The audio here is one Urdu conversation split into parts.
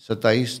27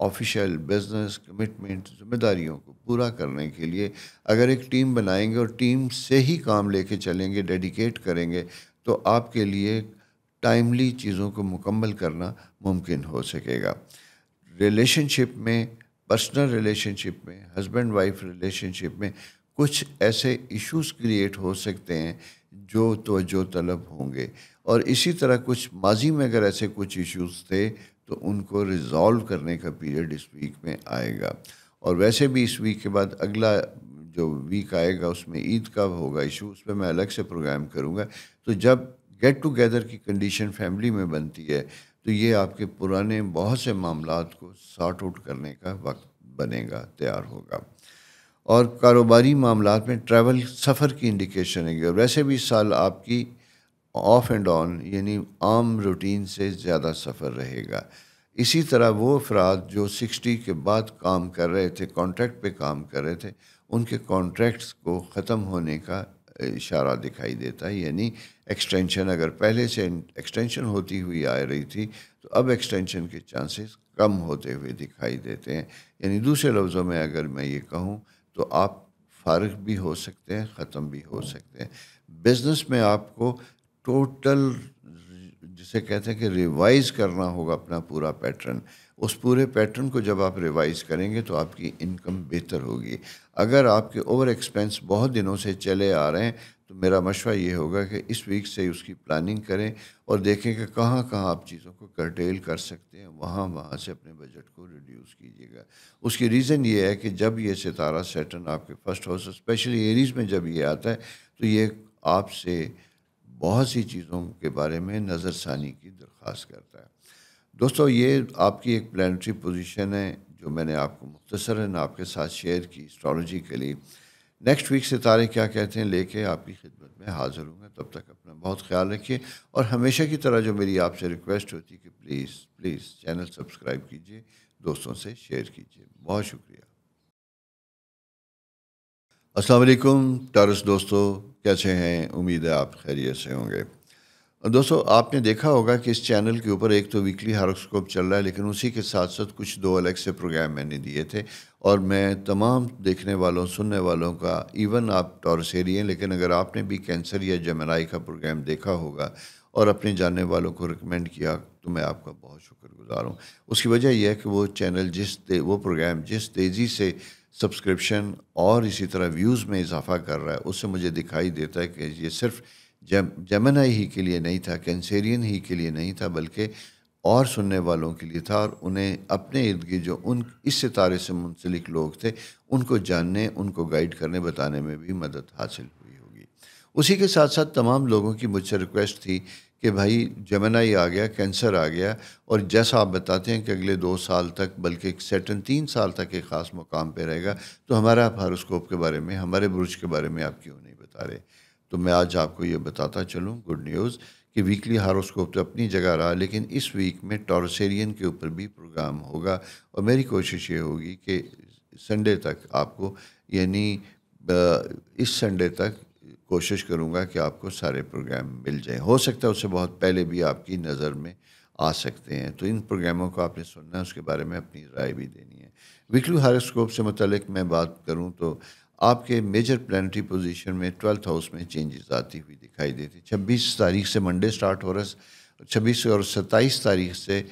آفیشیل بزنس کمٹمنٹ ذمہ داریوں کو پورا کرنے کے لیے اگر ایک ٹیم بنائیں گے اور ٹیم سے ہی کام لے کے چلیں گے، ڈیڈیکیٹ کریں گے، تو آپ کے لیے ٹائملی چیزوں کو مکمل کرنا ممکن ہو سکے گا۔ ریلیشن شپ میں، پرسنل ریلیشن شپ میں، ہسبینڈ وائف ریلیشن شپ میں کچھ ایسے ایشوز کریٹ ہو سکتے ہیں جو توجہ طلب ہوں گے، اور اسی طرح کچھ ماضی میں اگر ایسے کچھ ایشوز تھے تو ان کو ریزالو کرنے کا پیریڈ اس ویک میں آئے گا۔ اور ویسے بھی اس ویک کے بعد اگلا جو ویک آئے گا اس میں عید کا ہوگا ایشو، اس پہ میں الگ سے پروگرام کروں گا۔ تو جب گیٹ ٹوگیدر کی کنڈیشن فیملی میں بنتی ہے تو یہ آپ کے پرانے بہت سے معاملات کو سارٹ آؤٹ کرنے کا وقت بنے گا، تیار ہوگا۔ اور کاروباری معاملات میں ٹریول، سفر کی انڈیکیشن ہے، اور ویسے بھی سال آپ کی آف اینڈ آن یعنی عام روٹین سے زیادہ سفر رہے گا۔ اسی طرح وہ افراد جو 60 کے بعد کام کر رہے تھے، کانٹریکٹ پہ کام کر رہے تھے، ان کے کانٹریکٹس کو ختم ہونے کا اشارہ دکھائی دیتا ہے، یعنی ایکسٹینشن اگر پہلے سے ایکسٹینشن ہوتی ہوئی آ رہی تھی تو اب ایکسٹینشن کے چانسز کم ہوتے ہوئے دکھائی دیتے ہیں۔ یعنی دوسرے لفظوں میں اگر میں یہ کہوں تو آپ فارغ بھی ہو سکتے ہیں، ختم بھی ہو سکتے ہیں۔ بزنس میں آپ کو ٹوٹل جسے کہتے ہیں کہ ریوائز کرنا ہوگا اپنا پورا پیٹرن۔ اس پورے پیٹرن کو جب آپ ریوائز کریں گے تو آپ کی انکم بہتر ہوگی۔ اگر آپ کے اوور ایکسپینس بہت دنوں سے چلے آ رہے ہیں تو میرا مشورہ یہ ہوگا کہ اس ویک سے اس کی پلاننگ کریں اور دیکھیں کہ کہاں کہاں آپ چیزوں کو کرٹیل کر سکتے ہیں، وہاں سے اپنے بجٹ کو ریڈیوس کیجیے گا۔ اس کی ریزن یہ ہے کہ جب یہ ستارہ سیٹرن آپ کے فرسٹ ہاؤس اسپیشلی ایریز میں جب یہ آتا ہے تو یہ آپ سے بہت سی چیزوں کے بارے میں نظر ثانی کی درخواست کرتا ہے۔ دوستو، یہ آپ کی ایک پلانٹری پوزیشن ہے جو میں نے آپ کو مختصراً آپ کے ساتھ شیئر کی اسٹرالوجیکلی۔ نیکسٹ ویک ستارے کیا کہتے ہیں لے کے آپ کی خدمت میں حاضر ہوں گا۔ تب تک اپنا بہت خیال رکھیے، اور ہمیشہ کی طرح جو میری آپ سے ریکویسٹ ہوتی ہے کہ پلیز چینل سبسکرائب کیجیے، دوستوں سے شیئر کیجیے۔ بہت شکریہ۔ السلام علیکم ٹارس دوستو، کیسے ہیں؟ امید ہے آپ خیریت سے ہوں گے۔ دوستو، آپ نے دیکھا ہوگا کہ اس چینل کے اوپر ایک تو ویکلی ہاروسکوپ چل رہا ہے، لیکن اسی کے ساتھ ساتھ کچھ دو الگ سے پروگرام میں نے دیے تھے، اور میں تمام دیکھنے والوں، سننے والوں کا، ایون آپ ٹورسیری ہیں لیکن اگر آپ نے بھی کینسر یا جمنائی کا پروگرام دیکھا ہوگا اور اپنے جاننے والوں کو ریکمینڈ کیا تو میں آپ کا بہت شکر گزار ہوں۔ اس کی وجہ یہ ہے کہ وہ چینل وہ پروگرام جس تیزی سے سبسکرپشن اور اسی طرح ویوز میں اضافہ کر رہا ہے، اس سے مجھے دکھائی دیتا ہے کہ یہ صرف جمنائی ہی کے لیے نہیں تھا، کینسیرین ہی کے لیے نہیں تھا، بلکہ اور سننے والوں کے لیے تھا، اور انہیں اپنے ارد گرد جو اس ستارے سے منسلک لوگ تھے ان کو جاننے، ان کو گائیڈ کرنے، بتانے میں بھی مدد حاصل ہوئی ہوگی۔ اسی کے ساتھ ساتھ تمام لوگوں کی مجھ سے ریکویسٹ تھی کہ بھائی جمنائی آ گیا، کینسر آ گیا، اور جیسا آپ بتاتے ہیں کہ اگلے 2 سال تک، بلکہ سیٹرن 3 سال تک ایک خاص مقام پہ رہے گا، تو ہمارا ہاروسکوپ کے بارے میں، ہمارے برج کے بارے میں آپ کیوں نہیں بتا رہے؟ تو میں آج آپ کو یہ بتاتا چلوں، گڈ نیوز، کہ ویکلی ہاروسکوپ تو اپنی جگہ رہا، لیکن اس ویک میں ٹورسیرین کے اوپر بھی پروگرام ہوگا، اور میری کوشش یہ ہوگی کہ سنڈے تک آپ کو، یعنی اس سنڈے تک کوشش کروں گا کہ آپ کو سارے پروگرام مل جائیں۔ ہو سکتا ہے اس سے بہت پہلے بھی آپ کی نظر میں آ سکتے ہیں، تو ان پروگراموں کو آپ نے سننا ہے، اس کے بارے میں اپنی رائے بھی دینی ہے۔ ویکلی ہاروسکوپ سے متعلق میں بات کروں تو آپ کے میجر پلانٹری پوزیشن میں 12th ہاؤس میں چینجز آتی ہوئی دکھائی دیتی۔ 26 تاریخ سے منڈے سٹارٹ ہو رہا ہے، 26 اور 27 تاریخ سے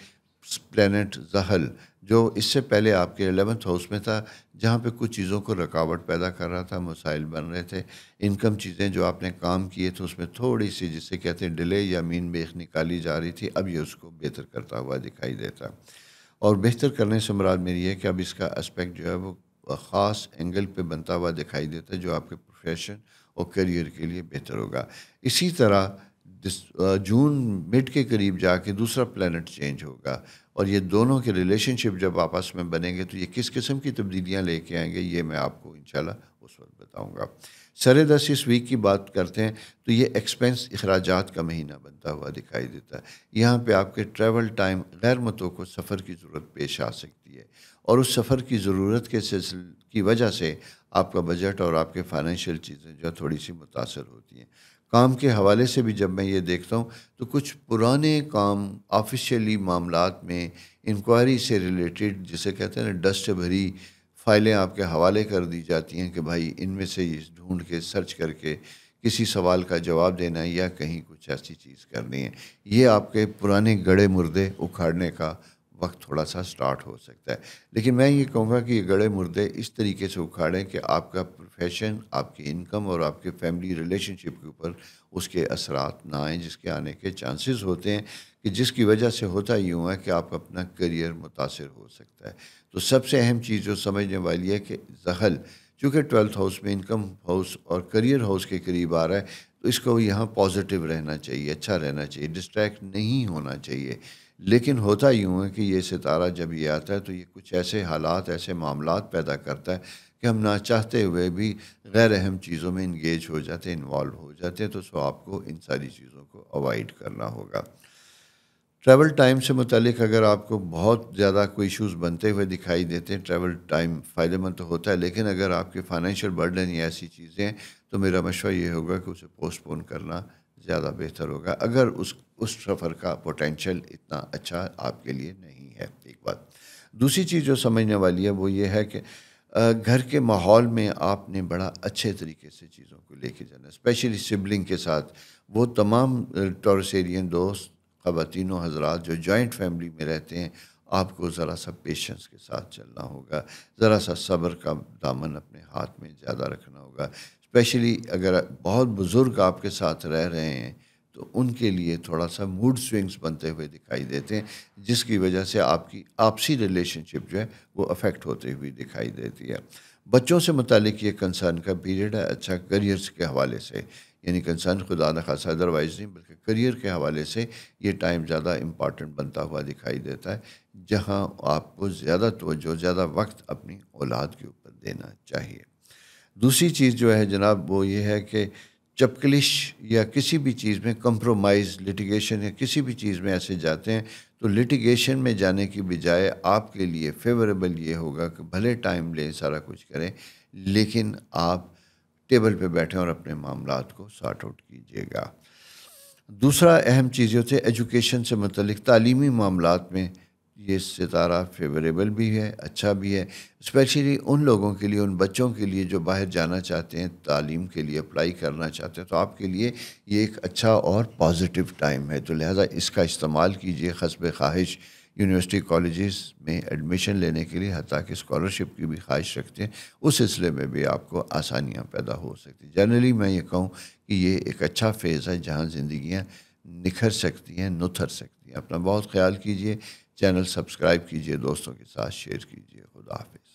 پلانٹ زحل جو اس سے پہلے آپ کے 11th ہاؤس میں تھا، جہاں پہ کچھ چیزوں کو رکاوٹ پیدا کر رہا تھا، مسائل بن رہے تھے، انکم چیزیں جو آپ نے کام کیے تھے اس میں تھوڑی سی جسے کہتے ہیں ڈیلے یا مین بیخ نکالی جا رہی تھی، اب یہ اس کو بہتر کرتا ہوا دکھائی دیتا۔ اور بہتر کرنے سے مراد میری ہے کہ اب اس کا اسپیکٹ جو ہے وہ خاص اینگل پہ بنتا ہوا دکھائی دیتا ہے، جو آپ کے پروفیشن اور کیریئر کے لیے بہتر ہوگا۔ اسی طرح جون مڈ کے قریب جا کے دوسرا پلانٹ چینج ہوگا، اور یہ دونوں کے ریلیشن شپ جب آپس میں بنیں گے تو یہ کس قسم کی تبدیلیاں لے کے آئیں گے، یہ میں آپ کو انشاءاللہ اس وقت بتاؤں گا۔ سر 10 اس ویک کی بات کرتے ہیں تو یہ ایکسپینس، اخراجات کا مہینہ بنتا ہوا دکھائی دیتا ہے۔ یہاں پہ آپ کے ٹریول ٹائم، غیر متوقع سفر کی ضرورت پیش آ سکتی ہے، اور اس سفر کی ضرورت کے کی وجہ سے آپ کا بجٹ اور آپ کے فائنینشیل چیزیں جو تھوڑی سی متاثر ہوتی ہیں۔ کام کے حوالے سے بھی جب میں یہ دیکھتا ہوں تو کچھ پرانے کام آفیشیلی معاملات میں انکوائری سے ریلیٹڈ جسے کہتے ہیں نا ڈسٹ بھری فائلیں آپ کے حوالے کر دی جاتی ہیں کہ بھائی ان میں سے یہ ڈھونڈ کے سرچ کر کے کسی سوال کا جواب دینا ہے یا کہیں کچھ ایسی چیز کرنی ہے. یہ آپ کے پرانے گڑے مردے اکھاڑنے کا وقت تھوڑا سا سٹارٹ ہو سکتا ہے. لیکن میں یہ کہوں گا کہ یہ گڑے مردے اس طریقے سے اکھاڑیں کہ آپ کا پروفیشن، آپ کی انکم اور آپ کے فیملی ریلیشن شپ کے اوپر اس کے اثرات نہ آئیں، جس کے آنے کے چانسز ہوتے ہیں کہ جس کی وجہ سے ہوتا یوں ہے کہ آپ اپنا کریئر متاثر ہو سکتا ہے. تو سب سے اہم چیز جو سمجھنے والی ہے کہ زحل چونکہ 12th ہاؤس میں انکم ہاؤس اور کریئر ہاؤس کے قریب آ رہا ہے تو اس کو یہاں پازیٹیو رہنا چاہیے، اچھا رہنا چاہیے، ڈسٹریکٹ نہیں ہونا چاہیے. لیکن ہوتا یوں ہے کہ یہ ستارہ جب یہ آتا ہے تو یہ کچھ ایسے حالات، ایسے معاملات پیدا کرتا ہے کہ ہم نہ چاہتے ہوئے بھی غیر اہم چیزوں میں انگیج ہو جاتے ہیں، انوالو ہو جاتے ہیں. تو سو آپ کو ان ساری چیزوں کو اوائڈ کرنا ہوگا. ٹریول ٹائم سے متعلق اگر آپ کو بہت زیادہ کوئی ایشوز بنتے ہوئے دکھائی دیتے ہیں، ٹریول ٹائم فائدہ مند تو ہوتا ہے، لیکن اگر آپ کے فائنینشیل برڈن یا ایسی چیزیں ہیں تو میرا مشورہ یہ ہوگا کہ اسے پوسٹ پون کرنا زیادہ بہتر ہوگا اگر اس سفر کا پوٹینشیل اتنا اچھا آپ کے لیے نہیں ہے. ایک بات. دوسری چیز جو سمجھنے والی ہے وہ یہ ہے کہ گھر کے ماحول میں آپ نے بڑا اچھے طریقے سے چیزوں کو لے کے جانا، اسپیشلی سبلنگ کے ساتھ. وہ تمام ٹورس ایرین دوست، خواتین و حضرات جو جوائنٹ فیملی میں رہتے ہیں، آپ کو ذرا سا پیشنس کے ساتھ چلنا ہوگا، ذرا سا صبر کا دامن اپنے ہاتھ میں زیادہ رکھنا ہوگا. اسپیشلی اگر بہت بزرگ آپ کے ساتھ رہ رہے ہیں تو ان کے لیے تھوڑا سا موڈ سوئنگز بنتے ہوئے دکھائی دیتے ہیں، جس کی وجہ سے آپ کی آپسی ریلیشن شپ جو ہے وہ افیکٹ ہوتے ہوئی دکھائی دیتی ہے. بچوں سے متعلق یہ کنسرن کا پیریڈ ہے. اچھا، کریئرس کے حوالے سے، یعنی کنسرن خدا نخواستہ ادروائز نہیں بلکہ کریئر کے حوالے سے یہ ٹائم زیادہ امپارٹنٹ بنتا ہوا دکھائی دیتا ہے، جہاں آپ کو زیادہ توجہ، زیادہ وقت اپنی اولاد کے اوپر دینا چاہیے. دوسری چیز جو ہے جناب وہ یہ ہے کہ چپکلش یا کسی بھی چیز میں کمپرومائز، لٹیگیشن یا کسی بھی چیز میں ایسے جاتے ہیں تو لٹیگیشن میں جانے کی بجائے آپ کے لیے فیوریبل یہ ہوگا کہ بھلے ٹائم لیں، سارا کچھ کریں، لیکن آپ ٹیبل پہ بیٹھیں اور اپنے معاملات کو سارٹ آؤٹ کیجیے گا. دوسرا اہم چیز ہوتی ہے ایجوکیشن سے متعلق تعلیمی معاملات میں یہ ستارہ فیوریبل بھی ہے، اچھا بھی ہے، اسپیشلی ان لوگوں کے لیے، ان بچوں کے لیے جو باہر جانا چاہتے ہیں، تعلیم کے لیے اپلائی کرنا چاہتے ہیں، تو آپ کے لیے یہ ایک اچھا اور پازیٹیو ٹائم ہے. تو لہٰذا اس کا استعمال کیجیے حسب خواہش. یونیورسٹی کالجز میں ایڈمیشن لینے کے لیے حتیٰ کہ اسکالرشپ کی بھی خواہش رکھتے ہیں، اس سلسلے میں بھی آپ کو آسانیاں پیدا ہو سکتی ہیں. جنرلی میں یہ کہوں کہ یہ ایک اچھا فیز ہے جہاں زندگیاں نکھر سکتی ہیں، نتھر سکتی ہیں. اپنا بہت خیال کیجیے. چینل سبسکرائب کیجیے، دوستوں کے ساتھ شیئر کیجیے. خدا حافظ.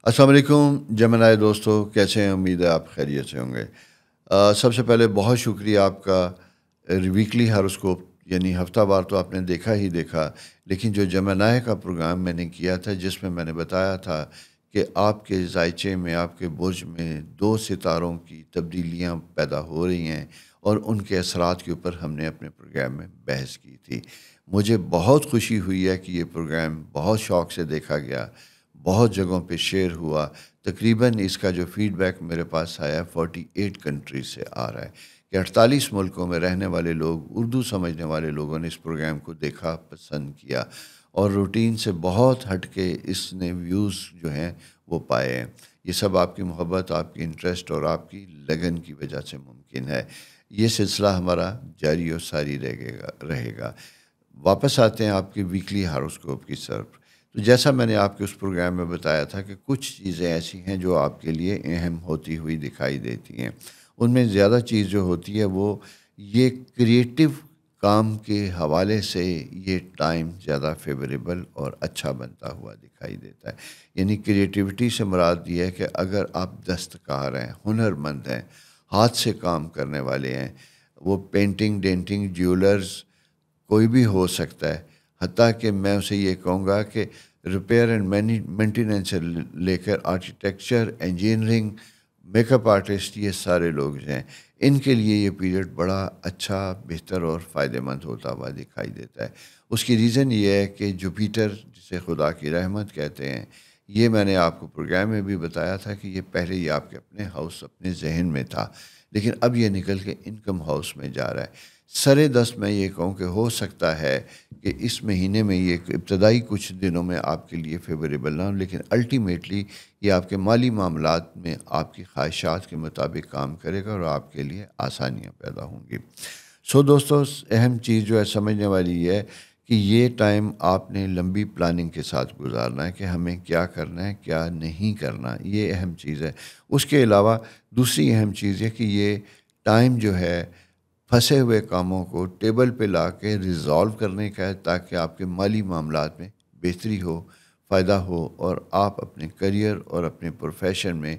السلام علیکم جمنائے دوستو، کیسے ہیں؟ امید ہے آپ خیریت سے ہوں گے. سب سے پہلے بہت شکریہ آپ کا. ویکلی ہاروسکوپ یعنی ہفتہ وار تو آپ نے دیکھا ہی دیکھا، لیکن جو جمنائے کا پروگرام میں نے کیا تھا جس میں میں نے بتایا تھا کہ آپ کے ذائچے میں، آپ کے برج میں 2 ستاروں کی تبدیلیاں پیدا ہو رہی ہیں اور ان کے اثرات کے اوپر ہم نے اپنے پروگرام میں بحث کی تھی. مجھے بہت خوشی ہوئی ہے کہ یہ پروگرام بہت شوق سے دیکھا گیا، بہت جگہوں پہ شیئر ہوا. تقریباً اس کا جو فیڈ بیک میرے پاس آیا 48 کنٹریز سے آ رہا ہے کہ 48 ملکوں میں رہنے والے لوگ، اردو سمجھنے والے لوگوں نے اس پروگرام کو دیکھا، پسند کیا اور روٹین سے بہت ہٹ کے اس نے ویوز جو ہیں وہ پائے ہیں. یہ سب آپ کی محبت، آپ کی انٹرسٹ اور آپ کی لگن کی وجہ سے ممکن ہے. یہ سلسلہ ہمارا جاری و ساری رہے گا. واپس آتے ہیں آپ کے ویکلی ہاروسکوپ کی طرف. تو جیسا میں نے آپ کے اس پروگرام میں بتایا تھا کہ کچھ چیزیں ایسی ہیں جو آپ کے لیے اہم ہوتی ہوئی دکھائی دیتی ہیں. ان میں زیادہ چیز جو ہوتی ہے وہ یہ کریٹیو کام کے حوالے سے یہ ٹائم زیادہ فیوریبل اور اچھا بنتا ہوا دکھائی دیتا ہے. یعنی کریٹیوٹی سے مراد یہ ہے کہ اگر آپ دستکار ہیں، ہنر مند ہیں، ہاتھ سے کام کرنے والے ہیں، وہ پینٹنگ، ڈینٹنگ، جیولرز کوئی بھی ہو سکتا ہے. حتیٰ کہ میں اسے یہ کہوں گا کہ ریپیئر اینڈ مینٹیننس سے لے کر architecture, engineering, make up artist, یہ سارے لوگ ہیں، ان کے لیے یہ پیریڈ بڑا اچھا، بہتر اور فائدہ مند ہوتا ہوا دکھائی دیتا ہے. اس کی ریزن یہ ہے کہ جوپیٹر، جسے خدا کی رحمت کہتے ہیں، یہ میں نے آپ کو پروگرام میں بھی بتایا تھا کہ یہ پہلے یہ آپ کے اپنے ہاؤس اپنے ذہن میں تھا، لیکن اب یہ نکل کے انکم ہاؤس میں جا رہا ہے۔ سرے دست میں یہ کہوں کہ ہو سکتا ہے کہ اس مہینے میں یہ ابتدائی کچھ دنوں میں آپ کے لیے فیوریبل نہ ہو، لیکن الٹیمیٹلی یہ آپ کے مالی معاملات میں آپ کی خواہشات کے مطابق کام کرے گا اور آپ کے لیے آسانیاں پیدا ہوں گی۔ دوستو، اہم چیز جو ہے سمجھنے والی یہ ہے کہ یہ ٹائم آپ نے لمبی پلاننگ کے ساتھ گزارنا ہے کہ ہمیں کیا کرنا ہے کیا نہیں کرنا، یہ اہم چیز ہے۔ اس کے علاوہ دوسری اہم چیز ہے کہ یہ ٹائم جو ہے پھنسے ہوئے کاموں کو ٹیبل پہ لا کے ریزالو کرنے کا ہے، تاکہ آپ کے مالی معاملات میں بہتری ہو، فائدہ ہو، اور آپ اپنے کریئر اور اپنے پروفیشن میں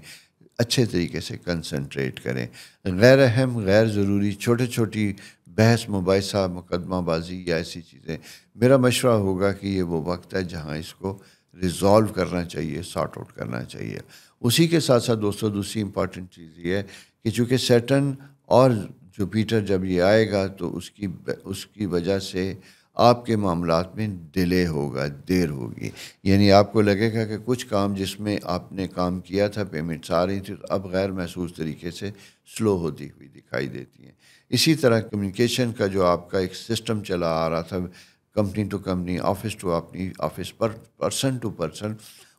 اچھے طریقے سے کنسنٹریٹ کریں۔ غیر اہم، غیر ضروری چھوٹی چھوٹی بحث مباحثہ، مقدمہ بازی یا ایسی چیزیں، میرا مشورہ ہوگا کہ یہ وہ وقت ہے جہاں اس کو ریزالو کرنا چاہیے، سارٹ آؤٹ کرنا چاہیے۔ اسی کے ساتھ ساتھ دوستو، دوسری امپورٹنٹ چیز یہ ہے کہ چونکہ سیٹرن اور جوپیٹر جب یہ آئے گا تو اس کی وجہ سے آپ کے معاملات میں ڈیلے ہوگا، دیر ہوگی، یعنی آپ کو لگے گا کہ کچھ کام جس میں آپ نے کام کیا تھا، پیمنٹس آ رہی تھی، تو اب غیر محسوس طریقے سے سلو ہوتی ہوئی دکھائی دیتی ہیں۔ اسی طرح کمیونیکیشن کا جو آپ کا ایک سسٹم چلا آ رہا تھا، company to company, office to اپنی آفس، پرسن ٹو پرسن،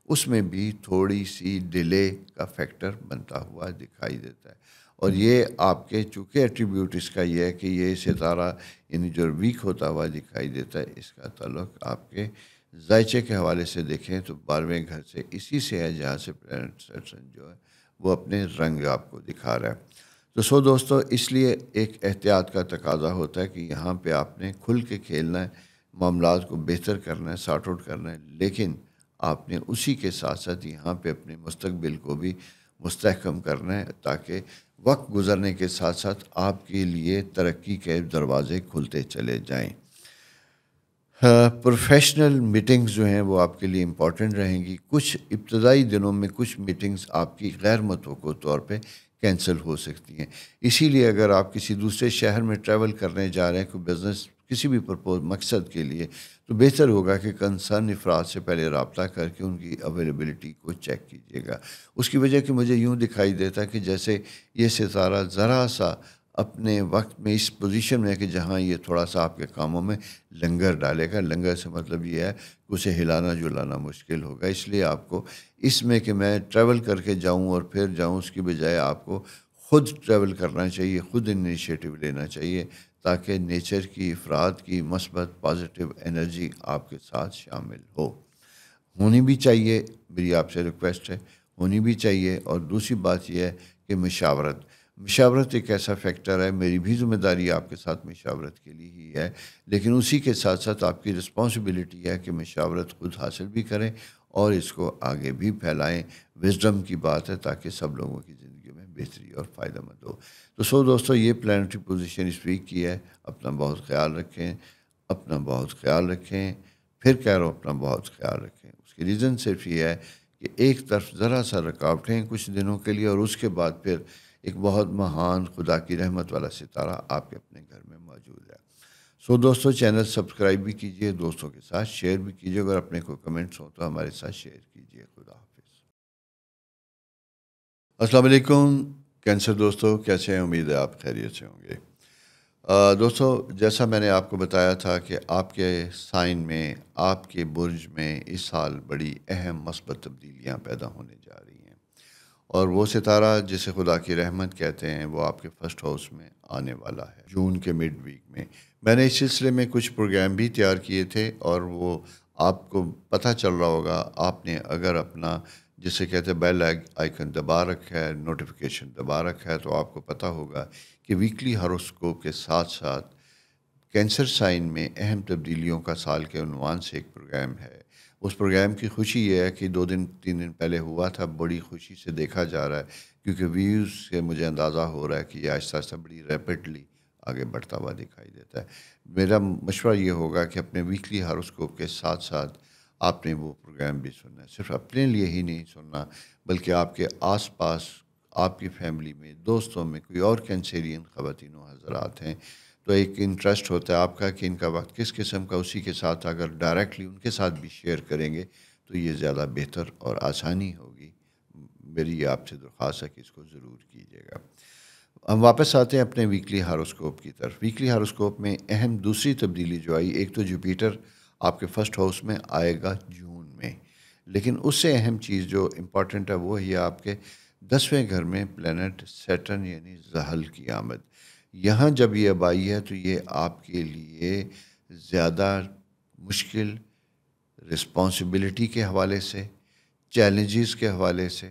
اس میں بھی تھوڑی سی ڈیلے کا فیکٹر بنتا ہوا دکھائی دیتا ہے۔ اور یہ آپ کے چونکہ ایٹریبیوٹ اس کا یہ ہے کہ یہ ستارہ یعنی جو ویک ہوتا ہوا دکھائی دیتا ہے، اس کا تعلق آپ کے ذائچے کے حوالے سے دیکھیں تو 12ویں گھر سے اسی سے ہے جہاں سے پلانٹ سیٹرن جو ہے وہ اپنے رنگ آپ کو دکھا رہا ہے۔ تو دوستو، اس لیے ایک احتیاط کا تقاضا ہوتا ہے کہ یہاں پہ آپ نے کھل کے کھیلنا ہے، معاملات کو بہتر کرنا ہے، سارٹ آؤٹ کرنا ہے، لیکن آپ نے اسی کے ساتھ ساتھ یہاں پہ اپنے مستقبل کو بھی مستحکم کرنا ہے، تاکہ وقت گزرنے کے ساتھ ساتھ آپ کے لیے ترقی کے دروازے کھلتے چلے جائیں۔ پروفیشنل میٹنگز جو ہیں وہ آپ کے لیے امپورٹنٹ رہیں گی۔ کچھ ابتدائی دنوں میں کچھ میٹنگز آپ کی غیر متوقع طور پہ کینسل ہو سکتی ہیں، اسی لیے اگر آپ کسی دوسرے شہر میں ٹریول کرنے جا رہے ہیں کوئی بزنس کسی بھی مقصد کے لیے، تو بہتر ہوگا کہ کنسرن افراد سے پہلے رابطہ کر کے ان کی اویلیبلٹی کو چیک کیجیے گا۔ اس کی وجہ کہ مجھے یوں دکھائی دیتا کہ جیسے یہ ستارہ ذرا سا اپنے وقت میں اس پوزیشن میں ہے کہ جہاں یہ تھوڑا سا آپ کے کاموں میں لنگر ڈالے گا۔ لنگر سے مطلب یہ ہے کہ اسے ہلانا جلانا مشکل ہوگا، اس لیے آپ کو اس میں کہ میں ٹریول کر کے جاؤں اور پھر جاؤں، اس کی بجائے آپ کو خود ٹریول کرنا چاہیے، خود انیشیٹو لینا چاہیے، تاکہ نیچر کی، افراد کی مثبت پازیٹیو انرجی آپ کے ساتھ شامل ہونی بھی چاہیے۔ میری آپ سے ریکویسٹ ہے، ہونی بھی چاہیے۔ اور دوسری بات یہ ہے کہ مشاورت ایک ایسا فیکٹر ہے، میری بھی ذمہ داری آپ کے ساتھ مشاورت کے لیے ہی ہے، لیکن اسی کے ساتھ ساتھ آپ کی رسپانسبلٹی ہے کہ مشاورت خود حاصل بھی کریں اور اس کو آگے بھی پھیلائیں۔ وزڈم کی بات ہے تاکہ سب لوگوں کی زندگی میں بہتری اور فائدہ مند ہو۔ تو دوستو، یہ پلانٹری پوزیشن اس ویک کی ہے۔ اپنا بہت خیال رکھیں، اپنا بہت خیال رکھیں، پھر کہہ رہا ہوں اپنا بہت خیال رکھیں۔ اس کی ریزن صرف یہ ہے کہ ایک طرف ذرا سا رکاوٹیں کچھ دنوں کے لیے، اور اس کے بعد پھر ایک بہت مہان خدا کی رحمت والا ستارہ آپ کے اپنے گھر میں موجود ہے۔ دوستو، چینل سبسکرائب بھی کیجئے، دوستوں کے ساتھ شیئر بھی کیجئے، اگر اپنے کوئی کمنٹس ہوں تو ہمارے ساتھ شیئر کیجئے۔ خدا حافظ۔ السلام علیکم کینسر دوستو، کیسے ہیں؟ امید ہے آپ خیریت سے ہوں گے۔ دوستو، جیسا میں نے آپ کو بتایا تھا کہ آپ کے سائن میں، آپ کے برج میں اس سال بڑی اہم مثبت تبدیلیاں پیدا ہونے جا رہی ہیں، اور وہ ستارہ جسے خدا کی رحمت کہتے ہیں وہ آپ کے فرسٹ ہاؤس میں آنے والا ہے جون کے مڈ ویک میں۔ میں نے اس سلسلے میں کچھ پروگرام بھی تیار کیے تھے، اور وہ آپ کو پتہ چل رہا ہوگا، آپ نے اگر اپنا جسے کہتے ہیں بیل آئیکن دبا رکھا ہے، نوٹیفیکیشن دبا رکھا ہے، تو آپ کو پتہ ہوگا کہ ویکلی ہاروسکوپ کے ساتھ ساتھ کینسر سائن میں اہم تبدیلیوں کا سال کے عنوان سے ایک پروگرام ہے۔ اس پروگرام کی خوشی یہ ہے کہ 2 دن پہلے ہوا تھا، بڑی خوشی سے دیکھا جا رہا ہے، کیونکہ ویوز سے مجھے اندازہ ہو رہا ہے کہ یہ آہستہ آہستہ بڑی ریپڈلی آگے بڑھتا ہوا دکھائی دیتا ہے۔ میرا مشورہ یہ ہوگا کہ اپنے ویکلی ہاروسکوپ کے ساتھ ساتھ آپ نے وہ پروگرام بھی سننا ہے، صرف اپنے لیے ہی نہیں سننا، بلکہ آپ کے آس پاس، آپ کی فیملی میں، دوستوں میں کوئی اور کینسیرین خواتین و حضرات ہیں تو ایک انٹرسٹ ہوتا ہے آپ کا کہ ان کا وقت کس قسم کا، اسی کے ساتھ اگر ڈائریکٹلی ان کے ساتھ بھی شیئر کریں گے تو یہ زیادہ بہتر اور آسانی ہوگی. میری یہ آپ سے درخواست ہے کہ اس کو ضرور کیجیے گا. ہم واپس آتے ہیں اپنے ویکلی ہاروسکوپ کی طرف. ویکلی ہاروسکوپ میں اہم دوسری تبدیلی جو آئی، ایک تو جوپیٹر آپ کے فرسٹ ہاؤس میں آئے گا جون میں، لیکن اس سے اہم چیز جو امپورٹنٹ ہے وہ ہے آپ کے 10ویں گھر میں پلینٹ سیٹرن یعنی زحل کی آمد. یہاں جب یہ اب آئی ہے تو یہ آپ کے لیے زیادہ مشکل، رسپانسبلٹی کے حوالے سے، چیلنجز کے حوالے سے،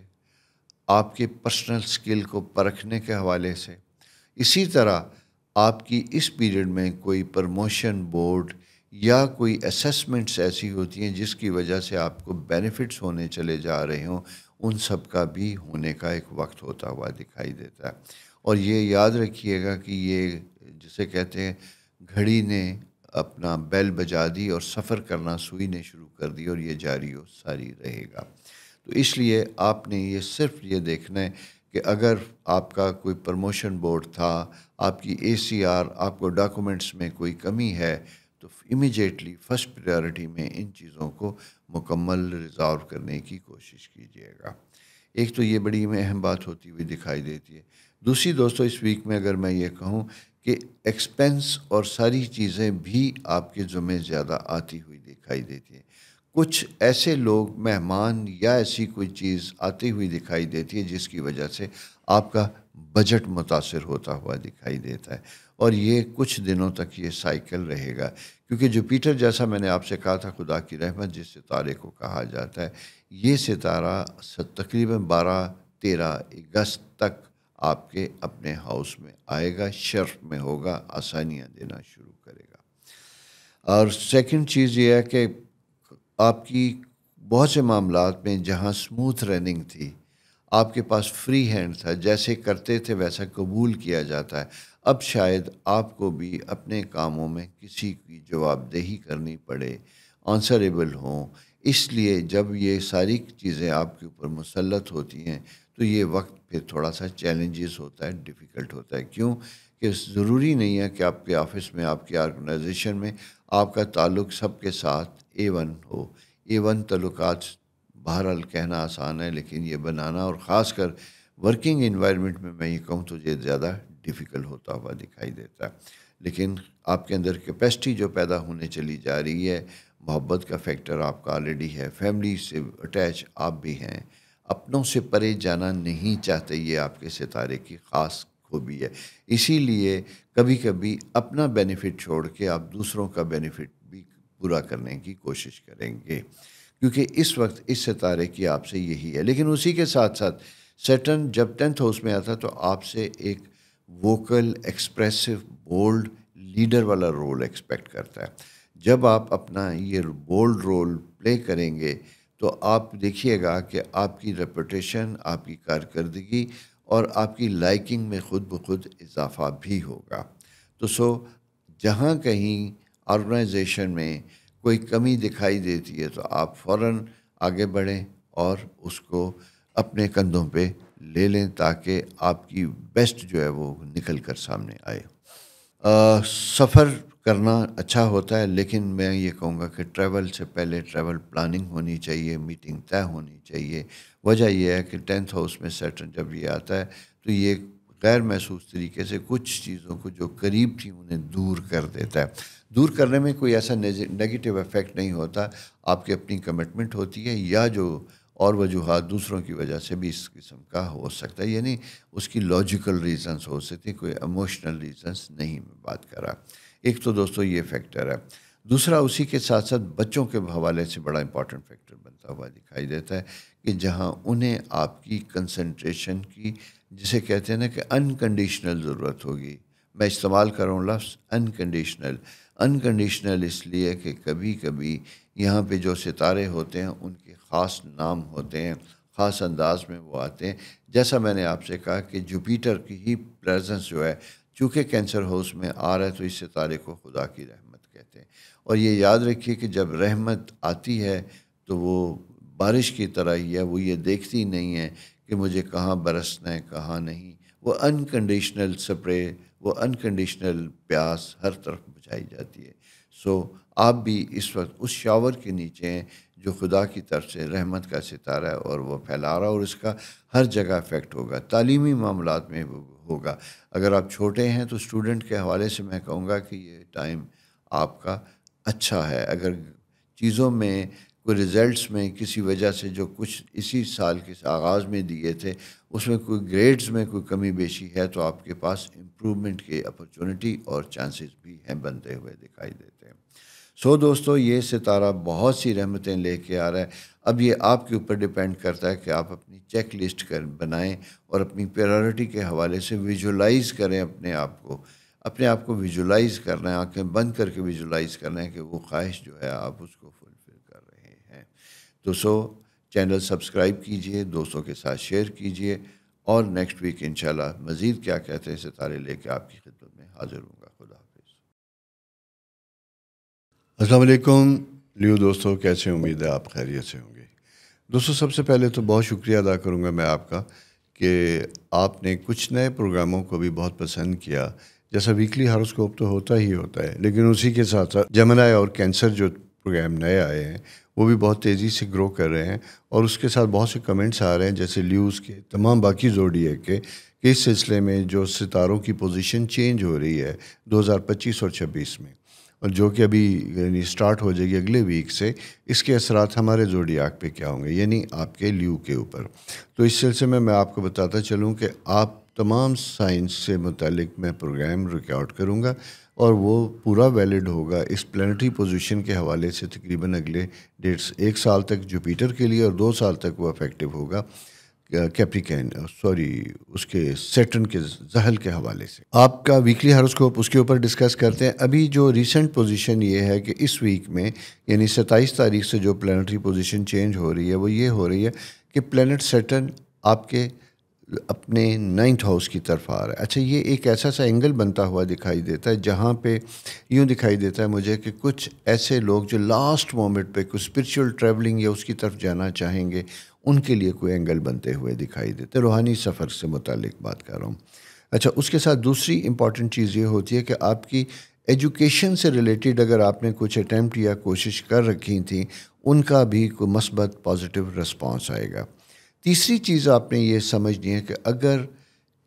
آپ کے پرسنل سکل کو پرکھنے کے حوالے سے، اسی طرح آپ کی اس پیریڈ میں کوئی پروموشن بورڈ یا کوئی اسیسمنٹس ایسی ہوتی ہیں جس کی وجہ سے آپ کو بینیفٹس ہونے چلے جا رہے ہوں، ان سب کا بھی ہونے کا ایک وقت ہوتا ہوا دکھائی دیتا ہے. اور یہ یاد رکھیے گا کہ یہ جسے کہتے ہیں گھڑی نے اپنا بیل بجا دی اور سفر کرنا سوئی نے شروع کر دی، اور یہ جاری و ساری رہے گا. تو اس لیے آپ نے یہ صرف یہ دیکھنا ہے کہ اگر آپ کا کوئی پروموشن بورڈ تھا، آپ کی ACR، آپ کو ڈاکومنٹس میں کوئی کمی ہے، تو امیجیٹلی فرسٹ پریارٹی میں ان چیزوں کو مکمل ریزالو کرنے کی کوشش کیجیے گا. ایک تو یہ بڑی اہم بات ہوتی ہوئی دکھائی دیتی ہے. دوسری دوستو، اس ویک میں اگر میں یہ کہوں کہ ایکسپینس اور ساری چیزیں بھی آپ کے ذمہ زیادہ آتی ہوئی دکھائی دیتی ہیں. کچھ ایسے لوگ، مہمان یا ایسی کوئی چیز آتی ہوئی دکھائی دیتی ہے جس کی وجہ سے آپ کا بجٹ متاثر ہوتا ہوا دکھائی دیتا ہے، اور یہ کچھ دنوں تک یہ سائیکل رہے گا. کیونکہ جوپیٹر، جیسا میں نے آپ سے کہا تھا، خدا کی رحمت جس ستارے کو کہا جاتا ہے، یہ ستارہ تقریباً 12-13 اگست تک آپ کے اپنے ہاؤس میں آئے گا، شرف میں ہوگا، آسانیاں دینا شروع کرے گا. اور سیکنڈ چیز یہ ہے کہ آپ کی بہت سے معاملات میں جہاں سموتھ رننگ تھی، آپ کے پاس فری ہینڈ تھا، جیسے کرتے تھے ویسا قبول کیا جاتا ہے، اب شاید آپ کو بھی اپنے کاموں میں کسی کی جواب دہی کرنی پڑے، آنسریبل ہوں. اس لیے جب یہ ساری چیزیں آپ کے اوپر مسلط ہوتی ہیں تو یہ وقت پھر تھوڑا سا چیلنجز ہوتا ہے، ڈیفیکلٹ ہوتا ہے. کیوں کہ ضروری نہیں ہے کہ آپ کے آفس میں، آپ کی آرگنائزیشن میں آپ کا تعلق سب کے ساتھ A1 ہو. A1 تعلقات بہرحال کہنا آسان ہے، لیکن یہ بنانا، اور خاص کر ورکنگ انوائرمنٹ میں یہ کہوں تو یہ زیادہ ڈیفیکلٹ ہوتا ہوا دکھائی دیتا ہے. لیکن آپ کے اندر کیپیسٹی جو پیدا ہونے چلی جا رہی ہے، محبت کا فیکٹر آپ کا آلریڈی ہے، فیملی سے اٹیچ آپ بھی ہیں، اپنوں سے پرے جانا نہیں چاہتے، یہ آپ کے ستارے کی خاص خوبی ہے. اسی لیے کبھی کبھی اپنا بینیفٹ چھوڑ کے آپ دوسروں کا بینیفٹ بھی پورا کرنے کی کوشش کریں گے، کیونکہ اس وقت اس ستارے کی آپ سے یہی ہے. لیکن اسی کے ساتھ ساتھ سیٹرن جب 10th ہاؤس میں آتا تو آپ سے ایک ووکل، ایکسپریسو، بولڈ لیڈر والا رول ایکسپیکٹ کرتا ہے. جب آپ اپنا یہ بولڈ رول پلے کریں گے تو آپ دیکھیے گا کہ آپ کی ریپوٹیشن، آپ کی کارکردگی اور آپ کی لائکنگ میں خود بخود اضافہ بھی ہوگا. تو جہاں کہیں آرگنائزیشن میں کوئی کمی دکھائی دیتی ہے تو آپ فوراً آگے بڑھیں اور اس کو اپنے کندھوں پہ لے لیں تاکہ آپ کی بیسٹ جو ہے وہ نکل کر سامنے آئے. سفر کرنا اچھا ہوتا ہے، لیکن میں یہ کہوں گا کہ ٹریول سے پہلے ٹریول پلاننگ ہونی چاہیے، میٹنگ طے ہونی چاہیے. وجہ یہ ہے کہ 10th ہاؤس میں سیٹرن جب یہ آتا ہے تو یہ غیر محسوس طریقے سے کچھ چیزوں کو جو قریب تھی انہیں دور کر دیتا ہے. دور کرنے میں کوئی ایسا نیگیٹو ایفیکٹ نہیں ہوتا، آپ کی اپنی کمٹمنٹ ہوتی ہے، یا جو اور وجوہات دوسروں کی وجہ سے بھی اس قسم کا ہو سکتا ہے، یعنی اس کی لاجیکل ریزنز ہو سکتے ہیں، کوئی ایموشنل ریزنز نہیں میں بات کر رہا. ایک تو دوستو یہ فیکٹر ہے. دوسرا اسی کے ساتھ ساتھ بچوں کے حوالے سے بڑا امپورٹنٹ فیکٹر بنتا ہوا دکھائی دیتا ہے کہ جہاں انہیں آپ کی کنسنٹریشن کی، جسے کہتے ہیں نا کہ انکنڈیشنل ضرورت ہوگی. میں استعمال کر رہا ہوں لفظ انکنڈیشنل اس لیے کہ کبھی کبھی یہاں پہ جو ستارے ہوتے ہیں ان کے خاص نام ہوتے ہیں، خاص انداز میں وہ آتے ہیں. جیسا میں نے آپ سے کہا کہ جوپیٹر کی ہی پریزنس جو ہے، چونکہ کینسر ہاؤس میں آ رہا ہے تو اس ستارے کو خدا کی رحمت کہتے ہیں. اور یہ یاد رکھیے کہ جب رحمت آتی ہے تو وہ بارش کی طرح ہی ہے، وہ یہ دیکھتی نہیں ہے کہ مجھے کہاں برسنا ہے کہاں نہیں. وہ انکنڈیشنل سپرے، وہ انکنڈیشنل پیاس ہر طرف بجھائی جاتی ہے. آپ بھی اس وقت اس شاور کے نیچے ہیں جو خدا کی طرف سے رحمت کا ستارہ ہے اور وہ پھیلا رہا ہے، اور اس کا ہر جگہ افیکٹ ہوگا، تعلیمی معاملات میں ہوگا۔ اگر آپ چھوٹے ہیں تو اسٹوڈنٹ کے حوالے سے میں کہوں گا کہ یہ ٹائم آپ کا اچھا ہے۔ اگر چیزوں میں کوئی رزلٹس میں کسی وجہ سے جو کچھ اسی سال کے آغاز میں دیے تھے اس میں کوئی گریڈز میں کوئی کمی بیشی ہے تو آپ کے پاس امپرومنٹ کے اپرچونٹی اور چانسز بھی ہیں، بنتے ہوئے دکھائی دیتے ہیں۔ سو دوستو، یہ ستارہ بہت سی رحمتیں لے کے آ رہا ہے۔ اب یہ آپ کے اوپر ڈیپینڈ کرتا ہے کہ آپ اپنی چیک لسٹ بنائیں اور اپنی پریورٹی کے حوالے سے ویژولائز کریں اپنے آپ کو ویژولائز کرنا ہے، آنکھیں بند کر کے ویژولائز کرنا ہے کہ وہ خواہش جو ہے آپ اس کو فلفل کر رہے ہیں۔ تو چینل سبسکرائب کیجئے، دوستوں کے ساتھ شیئر کیجئے، اور نیکسٹ ویک انشاءاللہ مزید کیا کہتے ہیں ستارے لے کے آپ کی خدمت میں حاضر ہوں گا۔ خدا حافظ۔ السلام علیکم لیو دوستو، کیسے امید ہے آپ خیریت سے ہوں گے۔ دوستو، سب سے پہلے تو بہت شکریہ ادا کروں گا میں آپ کا کہ آپ نے کچھ نئے پروگراموں کو بھی بہت پسند کیا۔ جیسا ویکلی ہاروسکوپ تو ہوتا ہی ہوتا ہے، لیکن اسی کے ساتھ ساتھ جمنائی اور کینسر جو پروگرام نئے آئے ہیں وہ بھی بہت تیزی سے گرو کر رہے ہیں، اور اس کے ساتھ بہت سے کمنٹس آ رہے ہیں جیسے لیوز کے، تمام باقی زوڈیاک کے، کہ اس سلسلے میں جو ستاروں کی پوزیشن چینج ہو رہی ہے 2025 اور 26 میں، اور جو کہ ابھی یعنی سٹارٹ ہو جائے گی اگلے ویک سے، اس کے اثرات ہمارے زوڈیاک پہ کیا ہوں گے، یعنی آپ کے لیو کے اوپر۔ تو اس سلسلے میں آپ کو بتاتا چلوں کہ آپ تمام سائنس سے متعلق میں پروگرام ریکارڈ کروں گا، اور وہ پورا ویلڈ ہوگا اس پلانٹری پوزیشن کے حوالے سے تقریباً اگلے 1.5 سال تک جوپیٹر کے لیے، اور 2 سال تک وہ افیکٹو ہوگا اس کے سیٹرن کے زحل کے حوالے سے۔ آپ کا ویکلی ہاروسکوپ اس کے اوپر ڈسکس کرتے ہیں۔ ابھی جو ریسنٹ پوزیشن یہ ہے کہ اس ویک میں یعنی 27 تاریخ سے جو پلانٹری پوزیشن چینج ہو رہی ہے وہ یہ ہو رہی ہے کہ پلانٹ سیٹرن آپ کے اپنے 9th ہاؤس کی طرف آ رہا ہے۔ اچھا، یہ ایک ایسا سا اینگل بنتا ہوا دکھائی دیتا ہے جہاں پہ یوں دکھائی دیتا ہے مجھے کہ کچھ ایسے لوگ جو لاسٹ مومنٹ پہ کوئی اسپرچول ٹریولنگ یا اس کی طرف جانا چاہیں گے، ان کے لیے کوئی اینگل بنتے ہوئے دکھائی دیتے، روحانی سفر سے متعلق بات کر رہا ہوں۔ اچھا، اس کے ساتھ دوسری امپورٹنٹ چیز یہ ہوتی ہے کہ آپ کی ایجوکیشن سے ریلیٹڈ اگر آپ نے کچھ اٹیمپٹ یا کوشش کر رکھی تھیں، ان کا بھی کوئی مثبت پازیٹیو رسپانس آئے گا۔ تیسری چیز آپ نے یہ سمجھنی ہے کہ اگر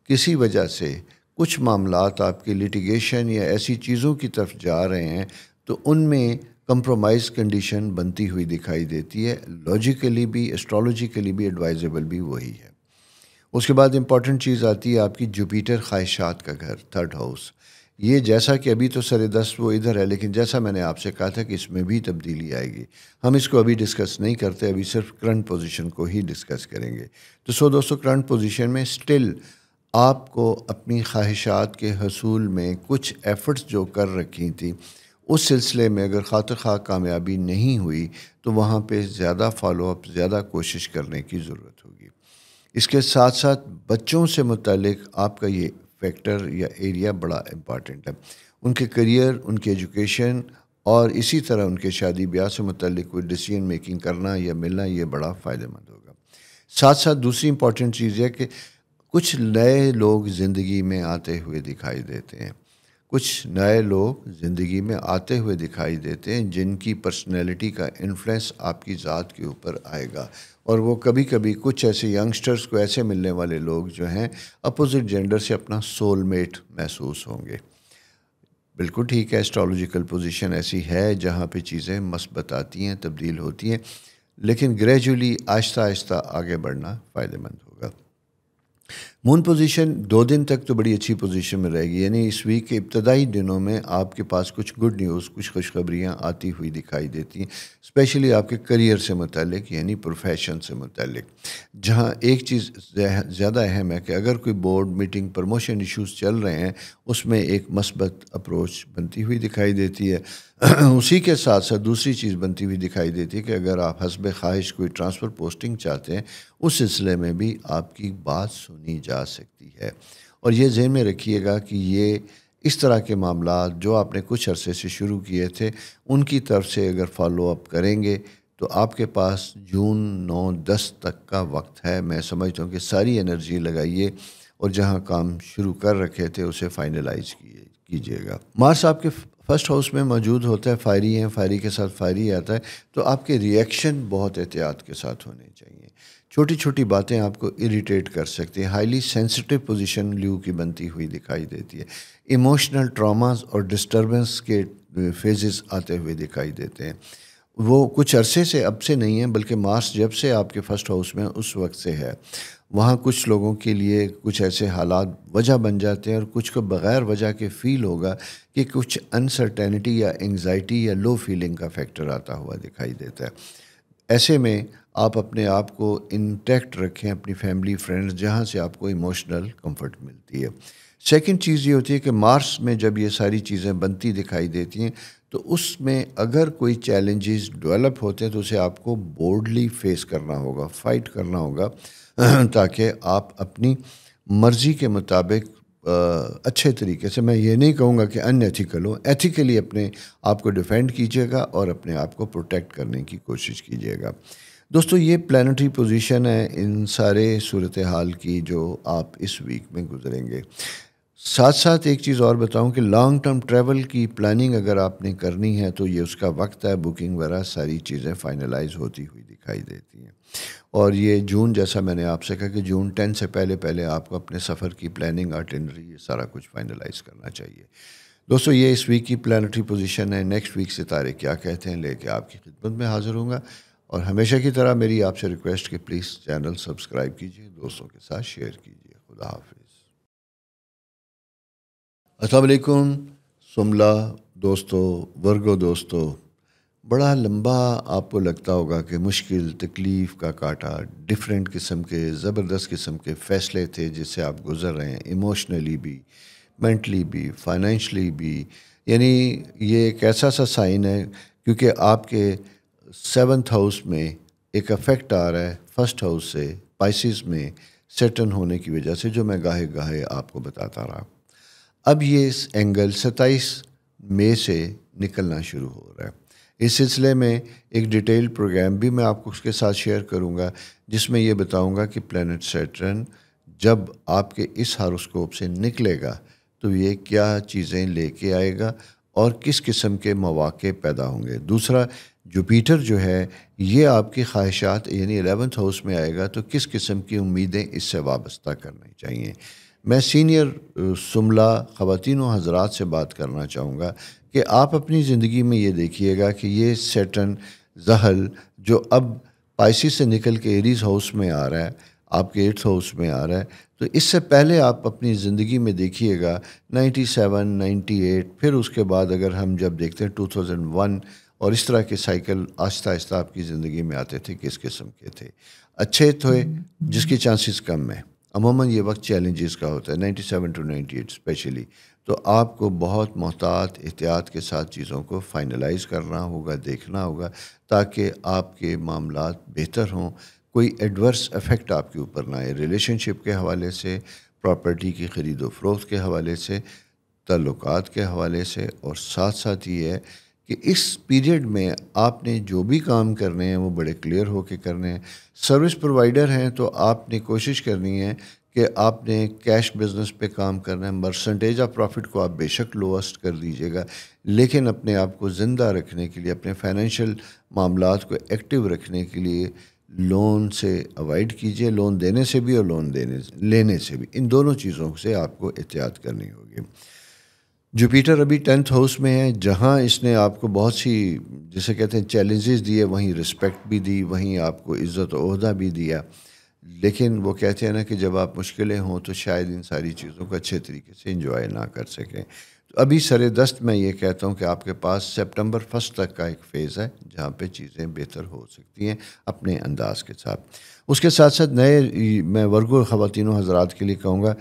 کسی وجہ سے کچھ معاملات آپ کے لیٹیگیشن یا ایسی چیزوں کی طرف جا رہے ہیں تو ان میں کمپرومائز کنڈیشن بنتی ہوئی دکھائی دیتی ہے، لاجیکلی بھی، ایسٹرولوجیکلی بھی ایڈوائزیبل بھی وہی ہے۔ اس کے بعد امپورٹنٹ چیز آتی ہے آپ کی جوپیٹر خواہشات کا گھر، 3rd ہاؤس۔ یہ جیسا کہ ابھی تو سر دست وہ ادھر ہے، لیکن جیسا میں نے آپ سے کہا تھا کہ اس میں بھی تبدیلی آئے گی۔ ہم اس کو ابھی ڈسکس نہیں کرتے، ابھی صرف کرنٹ پوزیشن کو ہی ڈسکس کریں گے۔ تو دوستو، کرنٹ پوزیشن میں سٹل آپ کو اپنی خواہشات کے حصول میں کچھ ایفرٹس جو کر رکھی تھیں، اس سلسلے میں اگر خاطر خواہ کامیابی نہیں ہوئی تو وہاں پہ زیادہ فالو اپ، زیادہ کوشش کرنے کی ضرورت ہوگی۔ اس کے ساتھ ساتھ بچوں سے متعلق آپ کا یہ فیکٹر یا ایریا بڑا امپارٹنٹ ہے، ان کے کریئر، ان کی ایجوکیشن، اور اسی طرح ان کے شادی بیاہ سے متعلق کوئی ڈیسیژن میکنگ کرنا یا ملنا، یہ بڑا فائدہ مند ہوگا۔ ساتھ ساتھ دوسری امپورٹنٹ چیز ہے کہ کچھ نئے لوگ زندگی میں آتے ہوئے دکھائی دیتے ہیں، کچھ نئے لوگ زندگی میں آتے ہوئے دکھائی دیتے ہیں جن کی پرسنالٹی کا انفلوئنس آپ کی ذات کے اوپر آئے گا، اور وہ کبھی کبھی کچھ ایسے ینگسٹرز کو ایسے ملنے والے لوگ جو ہیں اپوزٹ جینڈر سے اپنا سول میٹ محسوس ہوں گے۔ بالکل ٹھیک ہے، اسٹرالوجیکل پوزیشن ایسی ہے جہاں پہ چیزیں مثبت آتی ہیں، تبدیل ہوتی ہیں، لیکن گریجولی آہستہ آہستہ آگے بڑھنا فائدہ مند ہوگا۔ مون پوزیشن 2 دن تک تو بڑی اچھی پوزیشن میں رہے گی، یعنی اس ویک کے ابتدائی دنوں میں آپ کے پاس کچھ گڈ نیوز، کچھ خوشخبریاں آتی ہوئی دکھائی دیتی ہیں، اسپیشلی آپ کے کریئر سے متعلق یعنی پروفیشن سے متعلق، جہاں ایک چیز زیادہ اہم ہے کہ اگر کوئی بورڈ میٹنگ، پروموشن ایشوز چل رہے ہیں، اس میں ایک مثبت اپروچ بنتی ہوئی دکھائی دیتی ہے۔ اسی کے ساتھ ساتھ دوسری چیز بنتی ہوئی دکھائی دیتی ہے کہ اگر آپ حسب خواہش کوئی ٹرانسفر پوسٹنگ چاہتے ہیں، اس سلسلے میں بھی آپ کی بات سنی جا سکتی ہے، اور یہ ذہن میں رکھیے گا کہ یہ اس طرح کے معاملات جو آپ نے کچھ عرصے سے شروع کیے تھے، ان کی طرف سے اگر فالو اپ کریں گے تو آپ کے پاس جون 9-10 تک کا وقت ہے۔ میں سمجھتا ہوں کہ ساری انرجی لگائیے اور جہاں کام شروع کر رکھے تھے اسے فائنلائز کیجیے گا۔ مارس آپ کے فرسٹ ہاؤس میں موجود ہوتا ہے فائری ہیں، فائری کے ساتھ فائری آتا ہے، تو آپ کے ریئیکشن بہت احتیاط کے ساتھ ہونے چاہیے. چھوٹی چھوٹی باتیں آپ کو اریٹیٹ کر سکتی ہیں. ہائیلی سینسٹیو پوزیشن لیو کی بنتی ہوئی دکھائی دیتی ہے. ایموشنل ٹراماز اور ڈسٹربنس کے فیزز آتے ہوئے دکھائی دیتے ہیں. وہ کچھ عرصے سے اب سے نہیں ہیں، بلکہ مارس جب سے آپ کے فرسٹ ہاؤس میں اس وقت سے ہے. وہاں کچھ لوگوں کے لیے کچھ ایسے حالات وجہ بن جاتے ہیں، اور کچھ کو بغیر وجہ کے فیل ہوگا کہ کچھ انسرٹینٹی یا انگزائٹی یا لو فیلنگ کا فیکٹر آتا ہوا دکھائی دیتا ہے. ایسے میں آپ اپنے آپ کو انٹیکٹ رکھیں، اپنی فیملی فرینڈز جہاں سے آپ کو ایموشنل کمفرٹ ملتی ہے. سیکنڈ چیز یہ ہوتی ہے کہ مارس میں جب یہ ساری چیزیں بنتی دکھائی دیتی ہیں تو اس میں اگر کوئی چیلنجز ڈیولپ ہوتے ہیں تو اسے آپ کو بورڈلی فیس کرنا ہوگا، فائٹ کرنا ہوگا تاکہ آپ اپنی مرضی کے مطابق اچھے طریقے سے، میں یہ نہیں کہوں گا کہ ان ایتھیکل ہو، ایتھیکلی اپنے آپ کو ڈیفینڈ کیجیے گا اور اپنے آپ کو پروٹیکٹ کرنے کی کوشش کیجیے گا. دوستو یہ پلانٹری پوزیشن ہے ان سارے صورتحال کی جو آپ اس ویک میں گزریں گے. ساتھ ساتھ ایک چیز اور بتاؤں کہ لانگ ٹرم ٹریول کی پلاننگ اگر آپ نے کرنی ہے تو یہ اس کا وقت ہے. بکنگ وغیرہ ساری چیزیں فائنلائز ہوتی ہوئی دکھائی دیتی ہیں، اور یہ جون، جیسا میں نے آپ سے کہا کہ جون 10 سے پہلے آپ کو اپنے سفر کی پلاننگ، آئٹنری، یہ سارا کچھ فائنلائز کرنا چاہیے. دوستو یہ اس ویک کی پلانٹری پوزیشن ہے. نیکسٹ ویک ستارے کیا کہتے ہیں لے کے آپ کی خدمت میں حاضر ہوں گا، اور ہمیشہ کی طرح میری آپ سے ریکویسٹ کہ پلیز چینل سبسکرائب کیجیے، دوستوں کے ساتھ شیئر کیجیے. خدا حافظ. السلام علیکم سملا دوستو، ورگو دوستو. بڑا لمبا آپ کو لگتا ہوگا کہ مشکل، تکلیف کا کاٹا، ڈیفرنٹ قسم کے، زبردست قسم کے فیصلے تھے جس سے آپ گزر رہے ہیں، ایموشنلی بھی، مینٹلی بھی، فائنینشلی بھی. یعنی یہ ایک ایسا سا سائن ہے کیونکہ آپ کے 7th ہاؤس میں ایک افیکٹ آ رہا ہے فرسٹ ہاؤس سے پائسز میں سیٹن ہونے کی وجہ سے، جو میں گاہے گاہے آپ کو بتاتا رہا. اب یہ اس اینگل 27 مئی سے نکلنا شروع ہو رہا ہے. اس سلسلے میں ایک ڈیٹیل پروگرام بھی میں آپ کو اس کے ساتھ شیئر کروں گا، جس میں یہ بتاؤں گا کہ پلینٹ سیٹرن جب آپ کے اس ہاروسکوپ سے نکلے گا تو یہ کیا چیزیں لے کے آئے گا اور کس قسم کے مواقع پیدا ہوں گے. دوسرا، جوپیٹر جو ہے یہ آپ کی خواہشات یعنی 11th ہاؤس میں آئے گا تو کس قسم کی امیدیں اس سے وابستہ کرنی چاہیے. میں سینئر سملا خواتین و حضرات سے بات کرنا چاہوں گا کہ آپ اپنی زندگی میں یہ دیکھیے گا کہ یہ سیٹرن زحل جو اب پائسس سے نکل کے ایریز ہاؤس میں آ رہا ہے، آپ کے 8th ہاؤس میں آ رہا ہے، تو اس سے پہلے آپ اپنی زندگی میں دیکھیے گا 97 98، پھر اس کے بعد اگر ہم جب دیکھتے ہیں 2001 اور اس طرح کے سائیکل آہستہ آہستہ آپ کی زندگی میں آتے تھے، کس قسم کے تھے. اچھے تھے جس کی چانسز کم ہیں، عموماً یہ وقت چیلنجز کا ہوتا ہے 97 to 98 اسپیشلی. تو آپ کو بہت محتاط احتیاط کے ساتھ چیزوں کو فائنلائز کرنا ہوگا، دیکھنا ہوگا تاکہ آپ کے معاملات بہتر ہوں، کوئی ایڈورس افیکٹ آپ کے اوپر نہ آئے، ریلیشن شپ کے حوالے سے، پراپرٹی کی خرید و فروخت کے حوالے سے، تعلقات کے حوالے سے. اور ساتھ ساتھ یہ ہے کہ اس پیریڈ میں آپ نے جو بھی کام کرنے ہیں وہ بڑے کلیئر ہو کے کرنے ہیں. سروس پرووائڈر ہیں تو آپ نے کوشش کرنی ہے کہ آپ نے کیش بزنس پہ کام کرنا ہے. پرسنٹیج آف پروفٹ کو آپ بے شک لوسٹ کر دیجیے گا، لیکن اپنے آپ کو زندہ رکھنے کے لیے، اپنے فائنینشیل معاملات کو ایکٹیو رکھنے کے لیے لون سے اوائڈ کیجیے، لون دینے سے بھی اور لینے سے بھی، ان دونوں چیزوں سے آپ کو احتیاط کرنی ہوگی. جوپیٹر ابھی 10th ہاؤس میں ہے، جہاں اس نے آپ کو بہت سی جسے کہتے ہیں چیلنجز دیے، وہیں رسپیکٹ بھی دی، وہیں آپ کو عزت و عہدہ بھی دیا. لیکن وہ کہتے ہیں نا کہ جب آپ مشکلیں ہوں تو شاید ان ساری چیزوں کو اچھے طریقے سے انجوائے نہ کر سکیں. تو ابھی سر دست میں یہ کہتا ہوں کہ آپ کے پاس سپٹمبر 1 تک کا ایک فیز ہے جہاں پہ چیزیں بہتر ہو سکتی ہیں اپنے انداز کے ساتھ. اس کے ساتھ ساتھ میں ورگو خواتین و حضرات کے لیے کہوں گا،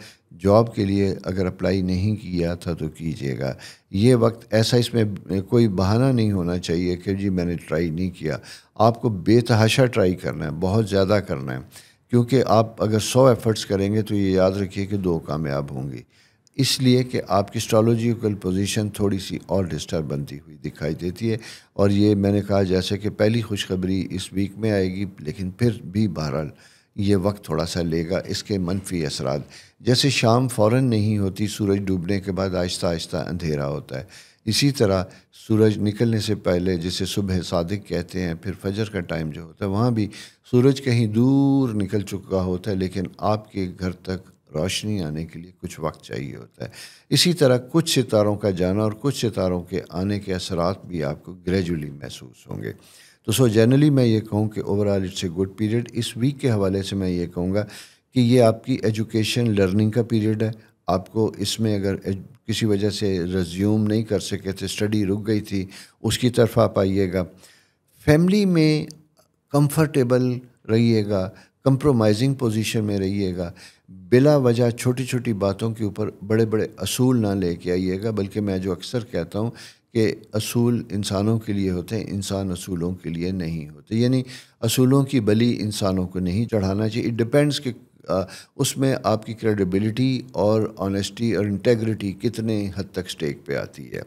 جاب کے لیے اگر اپلائی نہیں کیا تھا تو کیجیے گا. یہ وقت ایسا، اس میں کوئی بہانہ نہیں ہونا چاہیے کہ جی میں نے ٹرائی نہیں کیا. آپ کو بے تحاشا ٹرائی کرنا ہے، بہت زیادہ کرنا ہے، کیونکہ آپ اگر 100 ایفرٹس کریں گے تو یہ یاد رکھیے کہ 2 کامیاب ہوں گی. اس لیے کہ آپ کی اسٹرالوجیکل پوزیشن تھوڑی سی اور ڈسٹرب بنتی ہوئی دکھائی دیتی ہے. اور یہ میں نے کہا جیسے کہ پہلی خوشخبری اس ویک میں آئے گی، لیکن پھر بھی بہرحال یہ وقت تھوڑا سا لے گا. اس کے منفی اثرات جیسے شام فوراً نہیں ہوتی، سورج ڈوبنے کے بعد آہستہ آہستہ اندھیرا ہوتا ہے، اسی طرح سورج نکلنے سے پہلے جسے صبح صادق کہتے ہیں، پھر فجر کا ٹائم جو ہوتا ہے وہاں بھی سورج کہیں دور نکل چکا ہوتا ہے، لیکن آپ کے گھر تک روشنی آنے کے لیے کچھ وقت چاہیے ہوتا ہے۔ اسی طرح کچھ ستاروں کا جانا اور کچھ ستاروں کے آنے کے اثرات بھی آپ کو گریجولی محسوس ہوں گے۔ تو جنرلی میں یہ کہوں کہ overall it's a good period. اس ویک کے حوالے سے میں یہ کہوں گا کہ یہ آپ کی ایجوکیشن لرننگ کا پیریڈ ہے۔ آپ کو اس میں اگر کسی وجہ سے ریزیوم نہیں کر سکے تھے، اسٹڈی رک گئی تھی، اس کی طرف آپ آئیے گا۔ فیملی میں کمفرٹیبل رہیے گا، کمپرومائزنگ پوزیشن میں رہیے گا، بلا وجہ چھوٹی چھوٹی باتوں کے اوپر بڑے بڑے اصول نہ لے کے آئیے گا، بلکہ میں جو اکثر کہتا ہوں کہ اصول انسانوں کے لیے ہوتے ہیں، انسان اصولوں کے لیے نہیں ہوتے، یعنی اصولوں کی بلی انسانوں کو نہیں چڑھانا چاہیے۔ اٹ ڈپینڈس کہ اس میں آپ کی کریڈیبلٹی اور آنیسٹی اور انٹیگریٹی کتنے حد تک سٹیک پہ آتی ہے،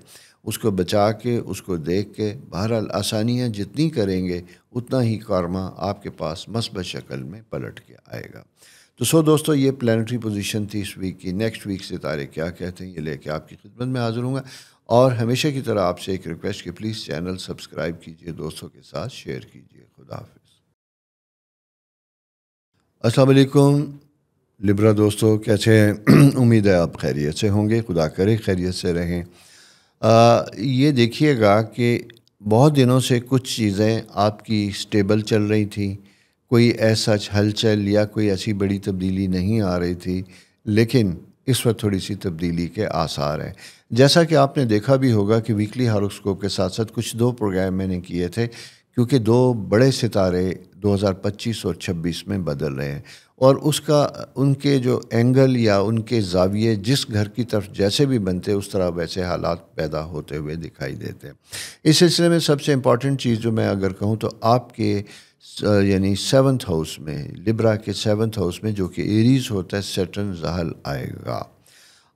اس کو بچا کے، اس کو دیکھ کے۔ بہرحال آسانیاں جتنی کریں گے اتنا ہی کارما آپ کے پاس مثبت شکل میں پلٹ کے آئے گا۔ تو دوستو، یہ پلانٹری پوزیشن تھی اس ویک کی۔ نیکسٹ ویک ستارے کیا کہتے ہیں یہ لے کے آپ کی خدمت میں حاضر ہوں گا، اور ہمیشہ کی طرح آپ سے ایک ریکویسٹ کہ پلیز چینل سبسکرائب کیجئے، دوستوں کے ساتھ شیئر کیجئے۔ خدا حافظ۔ السلام علیکم لبرا دوستو، کیسے ہیں؟ امید ہے آپ خیریت سے ہوں گے، خدا کرے خیریت سے رہیں۔ یہ دیکھیے گا کہ بہت دنوں سے کچھ چیزیں آپ کی سٹیبل چل رہی تھیں، کوئی ایسا ہلچل یا کوئی ایسی بڑی تبدیلی نہیں آ رہی تھی، لیکن اس وقت تھوڑی سی تبدیلی کے آثار ہیں۔ جیسا کہ آپ نے دیکھا بھی ہوگا کہ ویکلی ہاروسکوپ کے ساتھ ساتھ کچھ 2 پروگرام میں نے کیے تھے، کیونکہ 2 بڑے ستارے 2025 اور 26 میں بدل رہے ہیں، اور ان کے جو اینگل یا ان کے زاویے جس گھر کی طرف جیسے بھی بنتے اس طرح ویسے حالات پیدا ہوتے ہوئے دکھائی دیتے ہیں۔ اس سلسلے میں سب سے امپورٹنٹ چیز جو میں اگر کہوں تو آپ کے یعنی 7th ہاؤس میں، لبرا کے 7th ہاؤس میں جو کہ ایریز ہوتا ہے، سیٹرن زحل آئے گا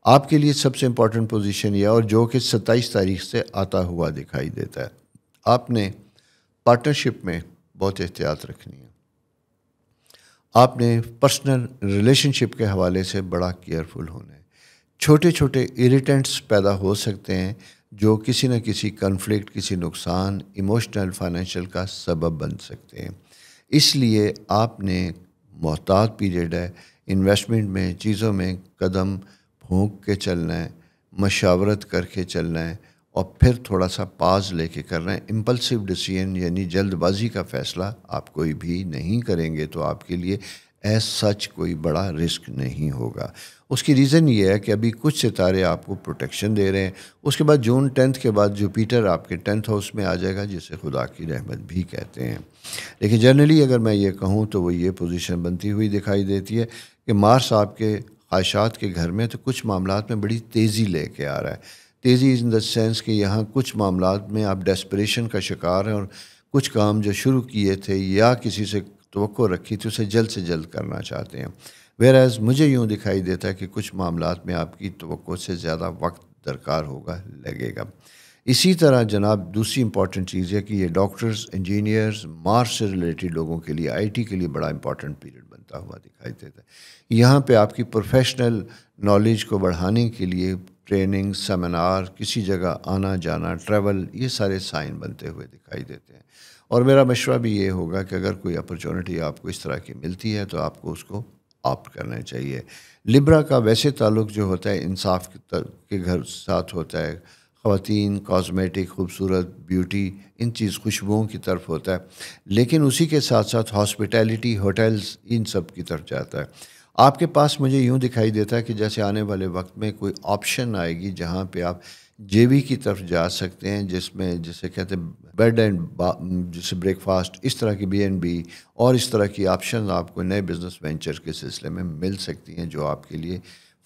آپ کے لیے۔ سب سے امپورٹنٹ پوزیشن یہ، اور جو کہ 27 تاریخ سے آتا ہوا دکھائی دیتا ہے۔ آپ نے پارٹنرشپ میں بہت احتیاط رکھنی ہے، آپ نے پرسنل ریلیشن شپ کے حوالے سے بڑا کیئرفل ہونا ہے۔ چھوٹے چھوٹے ایریٹنٹس پیدا ہو سکتے ہیں جو کسی نہ کسی کنفلکٹ، کسی نقصان، ایموشنل، فائنینشیل کا سبب بن سکتے ہیں۔ اس لیے آپ نے محتاط پیریڈ ہے، انویسٹمنٹ میں، چیزوں میں قدم پھونک کے چلنا ہے، مشاورت کر کے چلنا ہے، اور پھر تھوڑا سا پاز لے کے کرنا ہے۔ امپلسو ڈیسیژن یعنی جلد بازی کا فیصلہ آپ کوئی بھی نہیں کریں گے تو آپ کے لیے ایز سچ کوئی بڑا رسک نہیں ہوگا۔ اس کی ریزن یہ ہے کہ ابھی کچھ ستارے آپ کو پروٹیکشن دے رہے ہیں۔ اس کے بعد جون 10 کے بعد جوپیٹر آپ کے 10th ہاؤس میں آ جائے گا، جسے خدا کی رحمت بھی کہتے ہیں۔ لیکن جنرلی اگر میں یہ کہوں تو وہ یہ پوزیشن بنتی ہوئی دکھائی دیتی ہے کہ مارس آپ کے خواہشات کے گھر میں تو کچھ معاملات میں بڑی تیزی لے کے آ رہا ہے۔ تیزی ان دا سینس کہ یہاں کچھ معاملات میں آپ ڈیسپریشن کا شکار ہیں، اور کچھ کام جو شروع کیے تھے یا کسی سے توقع رکھی تھی اسے جلد سے جلد کرنا چاہتے ہیں۔ ویراز مجھے یوں دکھائی دیتا ہے کہ کچھ معاملات میں آپ کی توقع سے زیادہ وقت درکار ہوگا، لگے گا۔ اسی طرح جناب دوسری امپورٹنٹ چیز ہے کہ یہ ڈاکٹرز، انجینئرز، مارس سے ریلیٹڈ لوگوں کے لیے، آئی ٹی کے لیے بڑا امپورٹنٹ پیریڈ بنتا ہوا دکھائی دیتا ہے۔ یہاں پہ آپ کی پروفیشنل نالج کو بڑھانے کے لیے ٹریننگ، سیمینار، کسی جگہ آنا جانا، ٹریول، یہ سارے سائن بنتے ہوئے دکھائی دیتے ہیں۔ اور میرا مشورہ بھی یہ ہوگا کہ اگر کوئی اپرچونٹی آپ کو اس طرح کی ملتی ہے تو آپ کو اس کو آپٹ کرنا چاہیے۔ لبرا کا ویسے تعلق جو ہوتا ہے انصاف کے گھر ساتھ ہوتا ہے، خواتین، کاسمیٹک، خوبصورت، بیوٹی، ان چیز خوشبوؤں کی طرف ہوتا ہے، لیکن اسی کے ساتھ ساتھ ہاسپٹیلٹی، ہوٹلز، ان سب کی طرف جاتا ہے۔ آپ کے پاس مجھے یوں دکھائی دیتا ہے کہ جیسے آنے والے وقت میں کوئی آپشن آئے گی جہاں پہ آپ جے وی کی طرف جا سکتے ہیں، جس میں جسے کہتے ہیں بیڈ اینڈ جسے بریک فاسٹ، اس طرح کی B&B اور اس طرح کی آپشن آپ کو نئے بزنس وینچر کے سلسلے میں مل سکتی ہیں جو آپ کے لیے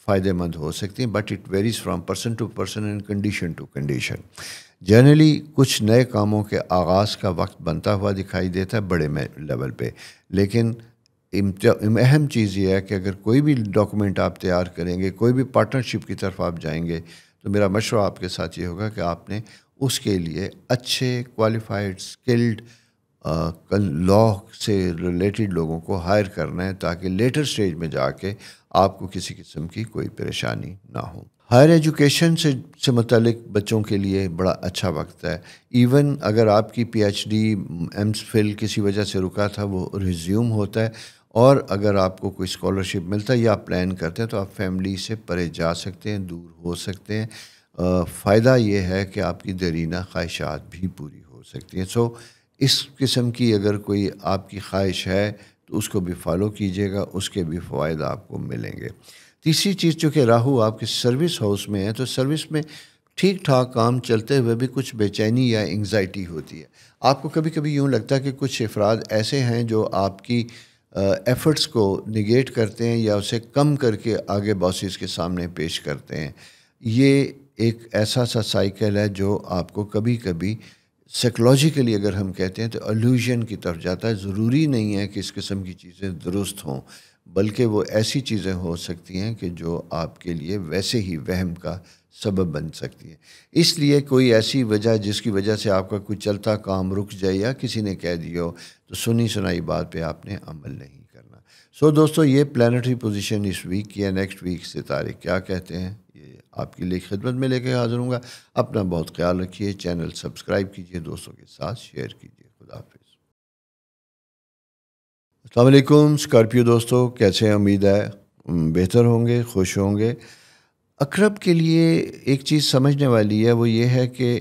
فائدہ مند ہو سکتی ہیں، but it varies from person to person and condition to condition. Generally کچھ نئے کاموں کے آغاز کا وقت بنتا ہوا دکھائی دیتا ہے بڑے لیول پہ، لیکن اہم چیز یہ ہے کہ اگر کوئی بھی ڈاکومنٹ آپ تیار کریں گے، کوئی بھی پارٹنرشپ کی طرف آپ جائیں گے، تو میرا مشورہ آپ کے ساتھ یہ ہوگا کہ آپ نے اس کے لیے اچھے کوالیفائڈ، اسکلڈ لا سے ریلیٹڈ لوگوں کو ہائر کرنا ہے، تاکہ لیٹر سٹیج میں جا کے آپ کو کسی قسم کی کوئی پریشانی نہ ہو۔ ہائر ایجوکیشن سے متعلق بچوں کے لیے بڑا اچھا وقت ہے. ایون اگر آپ کی P H D M Phil کسی وجہ سے رکا تھا وہ ریزیوم ہوتا ہے, اور اگر آپ کو کوئی اسکالرشپ ملتا ہے یا آپ پلان کرتے ہیں تو آپ فیملی سے پرے جا سکتے ہیں, دور ہو سکتے ہیں. فائدہ یہ ہے کہ آپ کی دیرینہ خواہشات بھی پوری ہو سکتی ہیں. سو اس قسم کی اگر کوئی آپ کی خواہش ہے تو اس کو بھی فالو کیجیے گا, اس کے بھی فوائد آپ کو ملیں گے. تیسری چیز, چونکہ راہو آپ کے سروس ہاؤس میں ہے تو سروس میں ٹھیک ٹھاک کام چلتے ہوئے بھی کچھ بے چینی یا انگزائٹی ہوتی ہے. آپ کو کبھی کبھی یوں لگتا ہے کہ کچھ افراد ایسے ہیں جو آپ کی ایفرٹس کو نگیٹ کرتے ہیں یا اسے کم کر کے آگے باسز کے سامنے پیش کرتے ہیں. یہ ایک ایسا سا سائیکل ہے جو آپ کو کبھی کبھی سائیکلوجیکلی اگر ہم کہتے ہیں تو الوژن کی طرف جاتا ہے. ضروری نہیں ہے کہ اس قسم کی چیزیں درست ہوں, بلکہ وہ ایسی چیزیں ہو سکتی ہیں کہ جو آپ کے لیے ویسے ہی وہم کا سبب بن سکتی ہیں. اس لیے کوئی ایسی وجہ جس کی وجہ سے آپ کا کوئی چلتا کام رک جائے یا کسی نے کہہ دیا ہو تو سنی سنائی بات پہ آپ نے عمل نہیں کرنا. سو دوستو, یہ پلانٹری پوزیشن اس ویک کی ہے. نیکسٹ ویک ستارے کیا کہتے ہیں یہ آپ کی لیے خدمت میں لے کے حاضر ہوں گا. اپنا بہت خیال رکھیے, چینل سبسکرائب کیجیے, دوستوں کے ساتھ شیئر کیجیے. خدا حافظ. السلام علیکم اسکارپیو دوستو, کیسے ہیں؟ امید ہے بہتر ہوں گے, خوش ہوں گے. عقرب کے لیے ایک چیز سمجھنے والی ہے, وہ یہ ہے کہ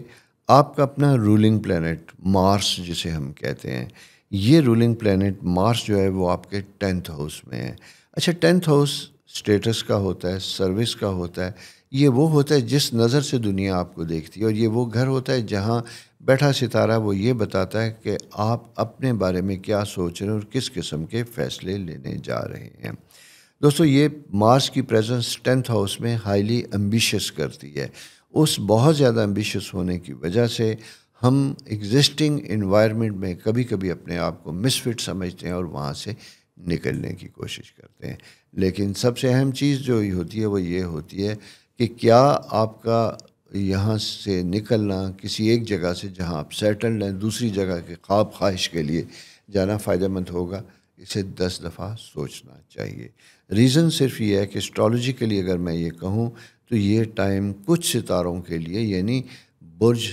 آپ کا اپنا رولنگ پلینٹ مارس جسے ہم کہتے ہیں, یہ رولنگ پلینٹ مارس جو ہے وہ آپ کے 10th ہاؤس میں ہے. اچھا, 10th ہاؤس اسٹیٹس کا ہوتا ہے, سروس کا ہوتا ہے. یہ وہ ہوتا ہے جس نظر سے دنیا آپ کو دیکھتی ہے, اور یہ وہ گھر ہوتا ہے جہاں بیٹھا ستارہ وہ یہ بتاتا ہے کہ آپ اپنے بارے میں کیا سوچ رہے ہیں اور کس قسم کے فیصلے لینے جا رہے ہیں. دوستو, یہ مارس کی پریزنس 10th ہاؤس میں ہائیلی ایمبیشس کرتی ہے. اس بہت زیادہ ایمبیشس ہونے کی وجہ سے ہم ایگزسٹنگ انوائرمنٹ میں کبھی کبھی اپنے آپ کو مس فٹ سمجھتے ہیں اور وہاں سے نکلنے کی کوشش کرتے ہیں. لیکن سب سے اہم چیز جو ہوتی ہے وہ یہ ہوتی ہے کہ کیا آپ کا یہاں سے نکلنا کسی ایک جگہ سے جہاں آپ سیٹلڈ ہیں دوسری جگہ کے خواب خواہش کے لیے جانا فائدہ مند ہوگا, اسے 10 دفعہ سوچنا چاہیے. ریزن صرف یہ ہے کہ اسٹرالوجیکلی اگر میں یہ کہوں تو یہ ٹائم کچھ ستاروں کے لیے, یعنی برج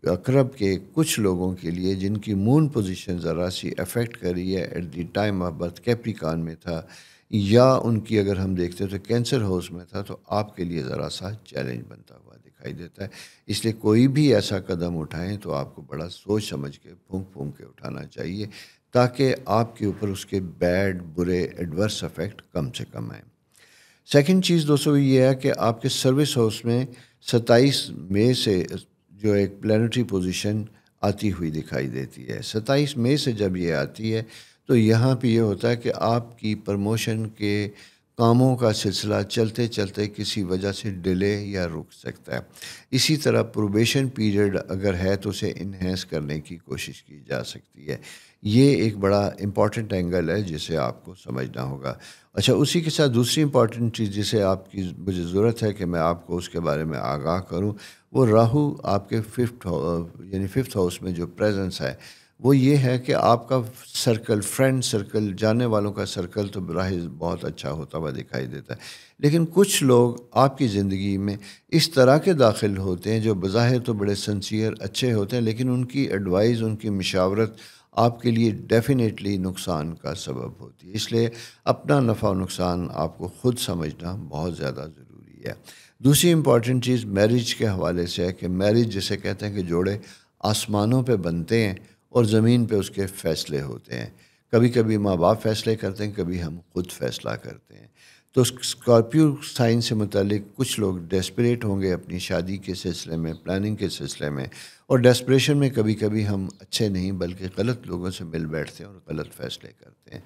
عقرب کے کچھ لوگوں کے لیے جن کی مون پوزیشن ذرا سی افیکٹ کری ہے at the time of birth Capricorn میں تھا, یا ان کی اگر ہم دیکھتے ہیں تو کینسر ہاؤس میں تھا, تو آپ کے لیے ذرا سا چیلنج بنتا ہوا دکھائی دیتا ہے. اس لیے کوئی بھی ایسا قدم اٹھائیں تو آپ کو بڑا سوچ سمجھ کے پھونک پھونک کے اٹھانا چاہیے, تاکہ آپ کے اوپر اس کے بیڈ برے ایڈورس افیکٹ کم سے کم آئیں. سیکنڈ چیز دوستو یہ ہے کہ آپ کے سروس ہاؤس میں 27 مئی سے جو ایک پلانٹری پوزیشن آتی ہوئی دکھائی دیتی ہے. 27 مئی سے جب یہ آتی ہے تو یہاں پہ یہ ہوتا ہے کہ آپ کی پروموشن کے کاموں کا سلسلہ چلتے چلتے کسی وجہ سے ڈیلے یا رک سکتا ہے. اسی طرح پروبیشن پیریڈ اگر ہے تو اسے انہینس کرنے کی کوشش کی جا سکتی ہے. یہ ایک بڑا امپورٹنٹ اینگل ہے جسے آپ کو سمجھنا ہوگا. اچھا, اسی کے ساتھ دوسری امپورٹنٹ چیز جسے آپ کی مجھے ضرورت ہے کہ میں آپ کو اس کے بارے میں آگاہ کروں, وہ راہو آپ کے 5th ہاؤس میں جو پریزنس ہے وہ یہ ہے کہ آپ کا سرکل, فرینڈ سرکل, جانے والوں کا سرکل تو براہ بہت اچھا ہوتا ہوا دکھائی دیتا ہے. لیکن کچھ لوگ آپ کی زندگی میں اس طرح کے داخل ہوتے ہیں جو بظاہر تو بڑے سنسیئر اچھے ہوتے ہیں, لیکن ان کی ایڈوائز, ان کی مشاورت آپ کے لیے ڈیفینیٹلی نقصان کا سبب ہوتی ہے. اس لیے اپنا نفع و نقصان آپ کو خود سمجھنا بہت زیادہ ضروری ہے. دوسری امپورٹنٹ چیز میرج کے حوالے سے ہے کہ میرج جسے کہتے ہیں کہ جوڑے آسمانوں پہ بنتے ہیں اور زمین پہ اس کے فیصلے ہوتے ہیں. کبھی کبھی ماں باپ فیصلے کرتے ہیں, کبھی ہم خود فیصلہ کرتے ہیں. تو اسکارپیو سائن سے متعلق کچھ لوگ ڈیسپریٹ ہوں گے اپنی شادی کے سلسلے میں, پلاننگ کے سلسلے میں, اور ڈیسپریشن میں کبھی کبھی ہم اچھے نہیں بلکہ غلط لوگوں سے مل بیٹھتے ہیں اور غلط فیصلے کرتے ہیں.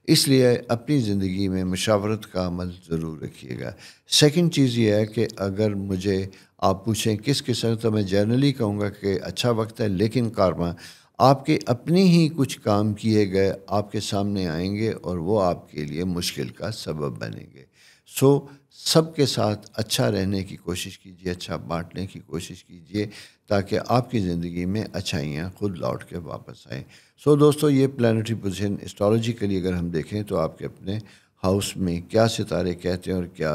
اس لیے اپنی زندگی میں مشاورت کا عمل ضرور رکھیے گا. سیکنڈ چیز یہ ہے کہ اگر مجھے آپ پوچھیں کس قسم, تو میں جنرلی کہوں گا کہ اچھا وقت ہے, لیکن کارما آپ کے اپنے ہی کچھ کام کیے گئے آپ کے سامنے آئیں گے اور وہ آپ کے لیے مشکل کا سبب بنیں گے. سو سب کے ساتھ اچھا رہنے کی کوشش کیجیے, اچھا بانٹنے کی کوشش کیجیے, تاکہ آپ کی زندگی میں اچھائیاں خود لوٹ کے واپس آئیں. سو دوستو, یہ پلانٹری پوزیشن اسٹرالوجیکلی اگر ہم دیکھیں تو آپ کے اپنے ہاؤس میں کیا ستارے کہتے ہیں اور کیا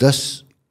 10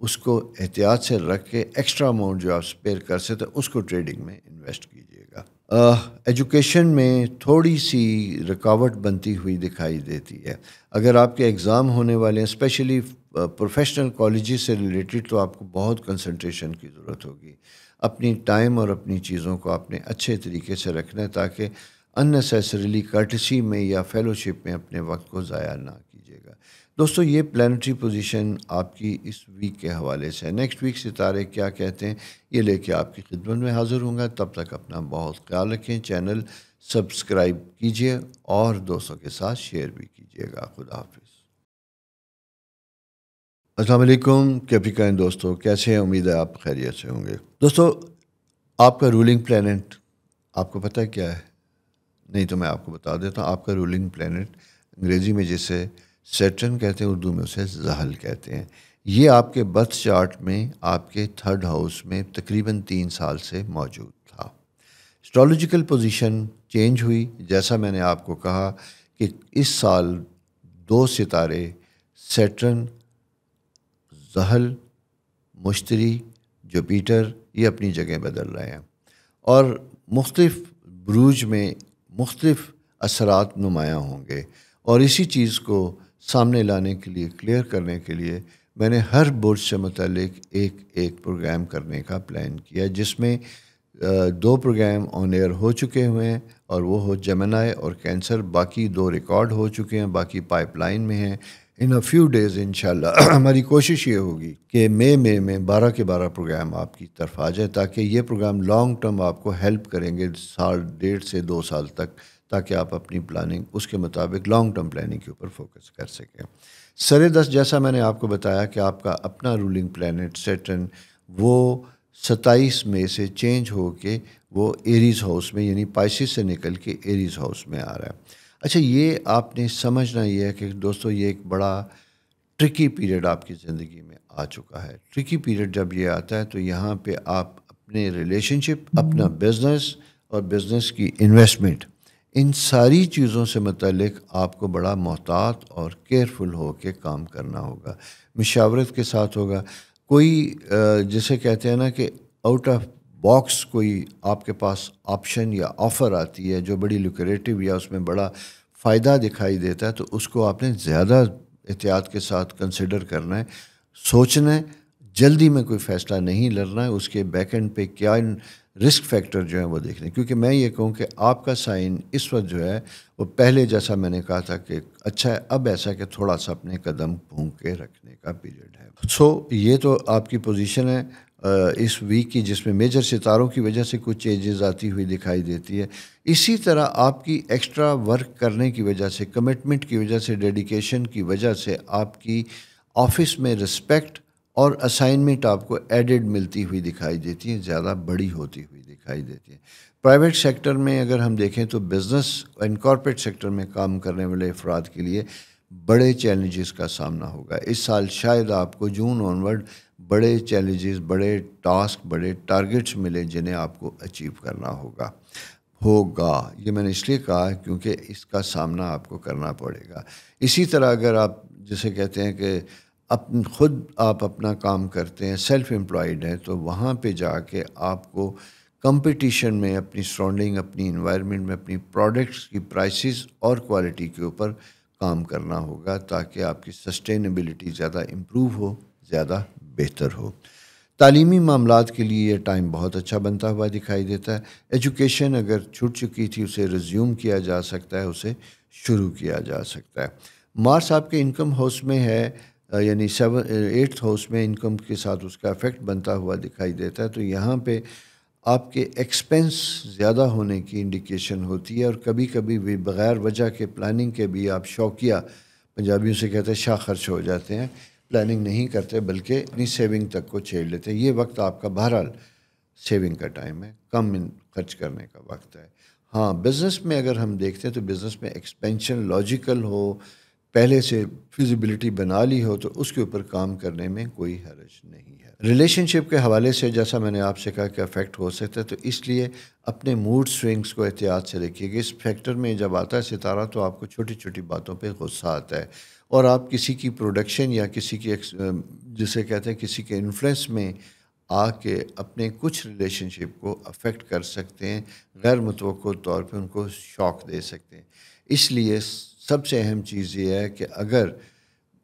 اس کو احتیاط سے رکھ کے ایکسٹرا اماؤنٹ جو آپ اسپیئر کر سکتے اس کو ٹریڈنگ میں انویسٹ کیجیے گا۔ ایجوکیشن میں تھوڑی سی رکاوٹ بنتی ہوئی دکھائی دیتی ہے۔ اگر آپ کے ایگزام ہونے والے ہیں اسپیشلی پروفیشنل کالجز سے ریلیٹڈ، تو آپ کو بہت کنسنٹریشن کی ضرورت ہوگی۔ اپنی ٹائم اور اپنی چیزوں کو آپ نے اچھے طریقے سے رکھنا ہے تاکہ اننیسیسریلی کرٹسی میں یا فیلوشپ میں اپنے وقت کو ضائع نہ کیجیے گا۔ دوستو یہ پلانٹری پوزیشن آپ کی اس ویک کے حوالے سے ہے۔ نیکسٹ ویک ستارے کیا کہتے ہیں یہ لے کے آپ کی خدمت میں حاضر ہوں گا۔ تب تک اپنا بہت خیال رکھیں، چینل سبسکرائب کیجیے اور دوستوں کے ساتھ شیئر بھی کیجیے گا۔ خدا حافظ۔ السلام علیکم کیپریکن دوستو، کیسے ہیں؟ امید ہے آپ خیریت سے ہوں گے۔ دوستو آپ کا رولنگ پلینٹ آپ کو پتہ ہے کیا ہے؟ نہیں تو میں آپ کو بتا دیتا ہوں۔ آپ کا رولنگ پلینٹ انگریزی میں جسے سیٹرن کہتے ہیں، اردو میں اسے زحل کہتے ہیں۔ یہ آپ کے برتھ چارٹ میں آپ کے 3rd ہاؤس میں تقریباً 3 سال سے موجود تھا۔ اسٹرالوجیکل پوزیشن چینج ہوئی، جیسا میں نے آپ کو کہا کہ اس سال 2 ستارے سیٹرن، زحل، مشتری، جوپیٹر یہ اپنی جگہ بدل رہے ہیں اور مختلف بروج میں مختلف اثرات نمایاں ہوں گے۔ اور اسی چیز کو سامنے لانے کے لیے، کلیئر کرنے کے لیے میں نے ہر برج سے متعلق ایک پروگرام کرنے کا پلان کیا، جس میں 2 پروگرام آن ایئر ہو چکے ہوئے ہیں اور وہ ہو جیمنائی اور کینسر۔ باقی 2 ریکارڈ ہو چکے ہیں، باقی پائپ لائن میں ہیں۔ ان اے فیو ڈیز انشاءاللہ ہماری کوشش یہ ہوگی کہ مئی میں 12 کے 12 پروگرام آپ کی طرف آ جائے، تاکہ یہ پروگرام لانگ ٹرم آپ کو ہیلپ کریں گے 1.5 سے 2 سال تک، تاکہ آپ اپنی پلاننگ اس کے مطابق لانگ ٹرم پلاننگ کے اوپر فوکس کر سکیں۔ سرے 10 جیسا میں نے آپ کو بتایا کہ آپ کا اپنا رولنگ پلینٹ سیٹرن وہ 27 مئی سے چینج ہو کے وہ ایریز ہاؤس میں یعنی پائسس سے نکل کے ایریز ہاؤس میں آ رہا ہے۔ اچھا، یہ آپ نے سمجھنا یہ ہے کہ دوستو یہ ایک بڑا ٹرکی پیریڈ آپ کی زندگی میں آ چکا ہے۔ ٹرکی پیریڈ جب یہ آتا ہے تو یہاں پہ آپ اپنے ریلیشن شپ، اپنا بزنس اور بزنس کی انویسٹمنٹ، ان ساری چیزوں سے متعلق آپ کو بڑا محتاط اور کیئرفل ہو کے کام کرنا ہوگا، مشاورت کے ساتھ ہوگا۔ کوئی جسے کہتے ہیں نا کہ آؤٹ آف باکس کوئی آپ کے پاس آپشن یا آفر آتی ہے جو بڑی لوکریٹو یا اس میں بڑا فائدہ دکھائی دیتا ہے، تو اس کو آپ نے زیادہ احتیاط کے ساتھ کنسیڈر کرنا ہے، سوچنا ہے، جلدی میں کوئی فیصلہ نہیں لڑنا ہے، اس کے بیک اینڈ پہ کیا رسک فیکٹر جو ہیں وہ دیکھنا ہے۔ کیونکہ میں یہ کہوں کہ آپ کا سائن اس وقت جو ہے وہ پہلے جیسا میں نے کہا تھا کہ اچھا ہے، اب ایسا کہ تھوڑا سا اپنے قدم پھونک کے رکھنے کا پیریڈ ہے۔ یہ تو آپ کی پوزیشن ہے اس ویک کی، جس میں میجر ستاروں کی وجہ سے کچھ چینجز آتی ہوئی دکھائی دیتی ہے۔ اسی طرح آپ کی ایکسٹرا ورک کرنے کی وجہ سے، کمٹمنٹ کی وجہ سے، ڈیڈیکیشن کی وجہ سے آپ کی آفس میں رسپیکٹ اور اسائنمنٹ آپ کو ایڈڈ ملتی ہوئی دکھائی دیتی ہیں، زیادہ بڑی ہوتی ہوئی دکھائی دیتی ہیں۔ پرائیویٹ سیکٹر میں اگر ہم دیکھیں تو بزنس اینڈ کارپوریٹ سیکٹر میں کام کرنے والے افراد کے لیے بڑے چیلنجز کا سامنا ہوگا۔ اس سال شاید آپ کو جون آنورڈ بڑے چیلنجز، بڑے ٹاسک، بڑے ٹارگٹس ملے جنہیں آپ کو اچیو کرنا ہوگا۔ یہ میں نے اس لیے کہا کیونکہ اس کا سامنا آپ کو کرنا پڑے گا۔ اسی طرح اگر آپ جسے کہتے ہیں کہ خود آپ اپنا کام کرتے ہیں، سیلف امپلائڈ ہیں، تو وہاں پہ جا کے آپ کو کمپٹیشن میں اپنی سراؤنڈنگ، اپنی انوائرمنٹ میں اپنی پروڈکٹس کی پرائسز اور کوالٹی کے اوپر کام کرنا ہوگا، تاکہ آپ کی سسٹینیبلٹی زیادہ امپروو ہو، زیادہ بہتر ہو۔ تعلیمی معاملات کے لیے یہ ٹائم بہت اچھا بنتا ہوا دکھائی دیتا ہے۔ ایجوکیشن اگر چھوٹ چکی تھی اسے ریزیوم کیا جا سکتا ہے، اسے شروع کیا جا سکتا ہے۔ مارس آپ کے انکم ہاؤس میں ہے، یعنی 8th ہاؤس میں انکم کے ساتھ اس کا افیکٹ بنتا ہوا دکھائی دیتا ہے، تو یہاں پہ آپ کے ایکسپینس زیادہ ہونے کی انڈیکیشن ہوتی ہے، اور کبھی کبھی بھی بغیر وجہ کے پلاننگ کے بھی آپ شوقیہ، پنجابیوں سے کہتے ہیں شاہ خرچ ہو جاتے ہیں، پلاننگ نہیں کرتے بلکہ اپنی سیونگ تک کو چھیڑ لیتے ہیں۔ یہ وقت آپ کا بہرحال سیونگ کا ٹائم ہے، کم خرچ کرنے کا وقت ہے۔ ہاں، بزنس میں اگر ہم دیکھتے ہیں تو بزنس میں ایکسپینشن لاجیکل ہو، پہلے سے فیزیبلٹی بنا لی ہو تو اس کے اوپر کام کرنے میں کوئی حرج نہیں ہے۔ ریلیشن شپ کے حوالے سے جیسا میں نے آپ سے کہا کہ افیکٹ ہو سکتا ہے، تو اس لیے اپنے موڈ سوئنگس کو احتیاط سے دیکھیے کہ اس فیکٹر میں جب آتا ہے ستارہ تو آپ کو چھوٹی چھوٹی باتوں پہ غصہ آتا ہے، اور آپ کسی کی پروڈکشن یا کسی کی جسے کہتے ہیں کسی کے انفلوئنس میں آ کے اپنے کچھ ریلیشن شپ کو افیکٹ کر سکتے ہیں، غیر متوقع طور پہ ان کو شوق دے سکتے ہیں۔ اس لیے سب سے اہم چیز یہ ہے کہ اگر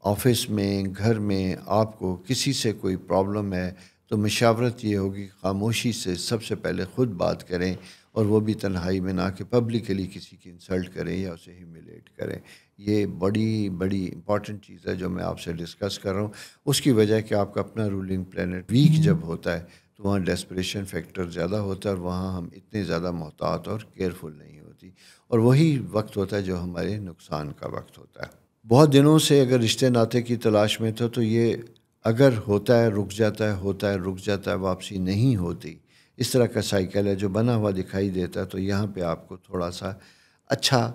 آفس میں، گھر میں آپ کو کسی سے کوئی پرابلم ہے تو مشاورت یہ ہوگی خاموشی سے سب سے پہلے خود بات کریں، اور وہ بھی تنہائی میں، نہ کہ پبلکلی کسی کی انسلٹ کریں یا اسے ہیومیلیٹ کریں۔ یہ بڑی بڑی امپورٹنٹ چیز ہے جو میں آپ سے ڈسکس کر رہا ہوں۔ اس کی وجہ ہے کہ آپ کا اپنا رولنگ پلینٹ ویک جب ہوتا ہے تو وہاں ڈیسپریشن فیکٹر زیادہ ہوتا ہے، اور وہاں ہم اتنے زیادہ محتاط اور کیئرفل نہیں ہوتی، اور وہی وقت ہوتا ہے جو ہمارے نقصان کا وقت ہوتا ہے۔ بہت دنوں سے اگر رشتے ناطے کی تلاش میں تھا تو یہ اگر ہوتا ہے رک جاتا ہے، ہوتا ہے رک جاتا ہے، واپسی نہیں ہوتی، اس طرح کا سائیکل ہے جو بنا ہوا دکھائی دیتا ہے، تو یہاں پہ آپ کو تھوڑا سا اچھا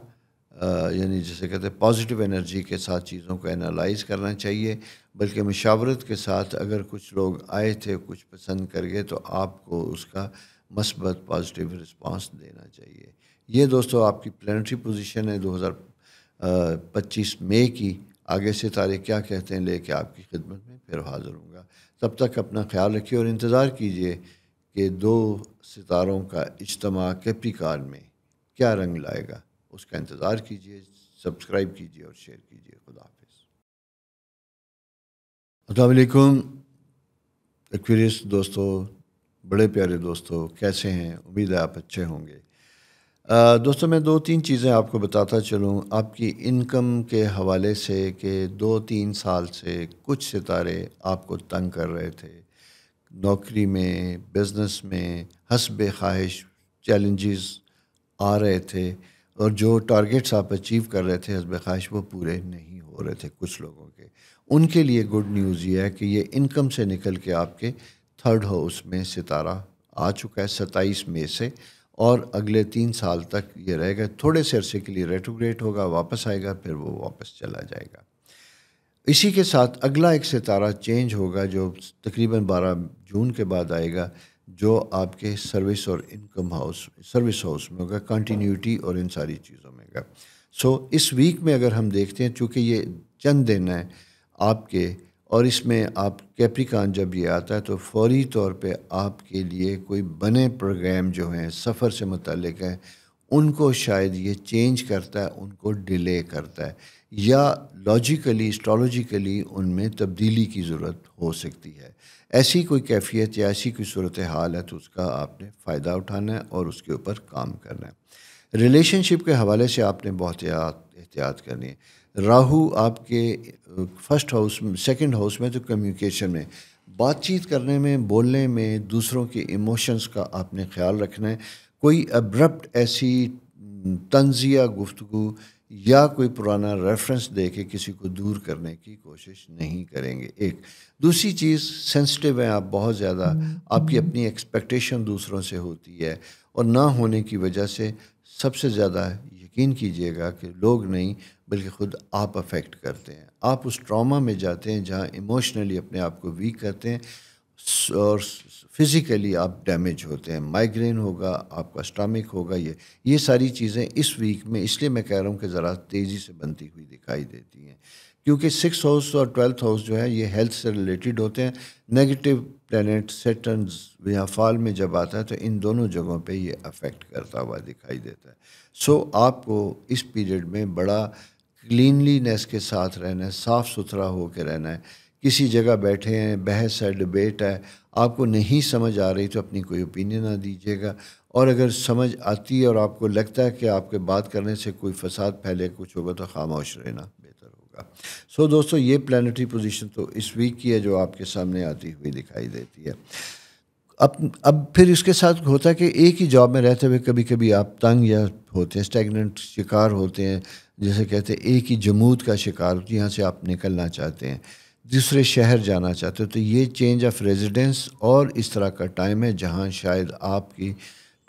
یعنی جسے کہتے ہیں پازیٹیو انرجی کے ساتھ چیزوں کو انالائز کرنا چاہیے، بلکہ مشاورت کے ساتھ اگر کچھ لوگ آئے تھے کچھ پسند کر گئے تو آپ کو اس کا مثبت پازیٹیو رسپانس دینا چاہیے۔ یہ دوستو آپ کی پلانٹری پوزیشن ہے 2025 مئی کی۔ آگے سے تاریخ کیا کہتے ہیں لے کے آپ کی خدمت میں پھر حاضر ہوں گا۔ تب تک اپنا خیال رکھیے اور انتظار کیجیے کہ 2 ستاروں کا اجتماع کیپریکارن میں کیا رنگ لائے گا۔ اس کا انتظار کیجیے، سبسکرائب کیجیے اور شیئر کیجیے۔ خدا حافظ۔ السلام علیکم ایکویریس دوستو، بڑے پیارے دوستو، کیسے ہیں؟ امید ہے آپ اچھے ہوں گے۔ دوستو میں 2-3 چیزیں آپ کو بتاتا چلوں آپ کی انکم کے حوالے سے کہ 2-3 سال سے کچھ ستارے آپ کو تنگ کر رہے تھے، نوکری میں، بزنس میں، حسب خواہش چیلنجز آ رہے تھے، اور جو ٹارگیٹس آپ اچیو کر رہے تھے حسب خواہش وہ پورے نہیں ہو رہے تھے کچھ لوگوں کے۔ ان کے لیے گڈ نیوز یہ ہے کہ یہ انکم سے نکل کے آپ کے 3rd ہاؤس میں ستارہ آ چکا ہے 27 مئی سے، اور اگلے 3 سال تک یہ رہے گا۔ تھوڑے سے عرصے کے لیے ریٹروگریڈ ہوگا، واپس آئے گا، پھر وہ واپس چلا جائے گا۔ اسی کے ساتھ اگلا ایک ستارہ چینج ہوگا جو تقریباً 12 جون کے بعد آئے گا، جو آپ کے سروس اور انکم سروس ہاؤس میں ہوگا، کنٹینیوٹی اور ان ساری چیزوں میں ہوگا۔ اس ویک میں اگر ہم دیکھتے ہیں، چونکہ یہ چند دن ہیں آپ کے، اور اس میں آپ کیپریکارن جب یہ آتا ہے تو فوری طور پہ آپ کے لیے کوئی بنے پروگرام جو ہیں سفر سے متعلق ہیں ان کو شاید یہ چینج کرتا ہے، ان کو ڈیلے کرتا ہے، یا لاجیکلی اسٹرالوجیکلی ان میں تبدیلی کی ضرورت ہو سکتی ہے۔ ایسی کوئی کیفیت یا ایسی کوئی صورتحال ہے تو اس کا آپ نے فائدہ اٹھانا ہے اور اس کے اوپر کام کرنا ہے۔ ریلیشن شپ کے حوالے سے آپ نے بہت احتیاط کرنی ہے۔ راہو آپ کے 1st ہاؤس میں، 2nd ہاؤس میں، تو کمیونیکیشن میں، بات چیت کرنے میں، بولنے میں، دوسروں کے ایموشنز کا آپ نے خیال رکھنا ہے۔ کوئی ابرپٹ ایسی طنزیہ گفتگو یا کوئی پرانا ریفرنس دے کے کسی کو دور کرنے کی کوشش نہیں کریں گے۔ ایک دوسری چیز، سینسٹیو ہیں آپ بہت زیادہ، آپ کی اپنی ایکسپیکٹیشن دوسروں سے ہوتی ہے، اور نہ ہونے کی وجہ سے سب سے زیادہ یقین کیجئے گا کہ لوگ نہیں بلکہ خود آپ افیکٹ کرتے ہیں۔ آپ اس ٹراما میں جاتے ہیں جہاں ایموشنلی اپنے آپ کو ویک کرتے ہیں اور فزیکلی آپ ڈیمیج ہوتے ہیں۔ مائیگرین ہوگا، آپ کا اسٹامک ہوگا، یہ ساری چیزیں اس ویک میں، اس لیے میں کہہ رہا ہوں کہ ذرا تیزی سے بنتی ہوئی دکھائی دیتی ہیں، کیونکہ 6th ہاؤس اور 12th ہاؤس جو ہے یہ ہیلتھ سے ریلیٹڈ ہوتے ہیں۔ نیگیٹو پلینٹ سیٹرنز یا فال میں جب آتا ہے تو ان دونوں جگہوں پہ یہ افیکٹ کرتا ہوا دکھائی دیتا ہے۔ آپ کو اس پیریڈ میں بڑا کلینلی نیس کے ساتھ رہنا ہے، صاف ستھرا ہو کے رہنا ہے۔ کسی جگہ بیٹھے ہیں، بحث ہے، ڈبیٹ ہے، آپ کو نہیں سمجھ آ رہی تو اپنی کوئی اوپینین نہ دیجیے گا، اور اگر سمجھ آتی ہے اور آپ کو لگتا ہے کہ آپ کے بات کرنے سے کوئی فساد پھیلے، کچھ ہوگا، تو خاموش رہنا بہتر ہوگا۔ دوستو یہ پلانٹری پوزیشن تو اس ویک کی ہے جو آپ کے سامنے آتی ہوئی دکھائی دیتی ہے۔ اب پھر اس کے ساتھ ہوتا ہے کہ ایک ہی جاب میں رہتے ہوئے کبھی کبھی آپ تنگ یا ہوتے ہیں، اسٹیگننٹ شکار ہوتے ہیں، جیسے کہتے ہیں ایک ہی جمود کا شکار، یہاں سے آپ نکلنا چاہتے ہیں، دوسرے شہر جانا چاہتے ہو، تو یہ چینج آف ریزیڈنس اور اس طرح کا ٹائم ہے جہاں شاید آپ کی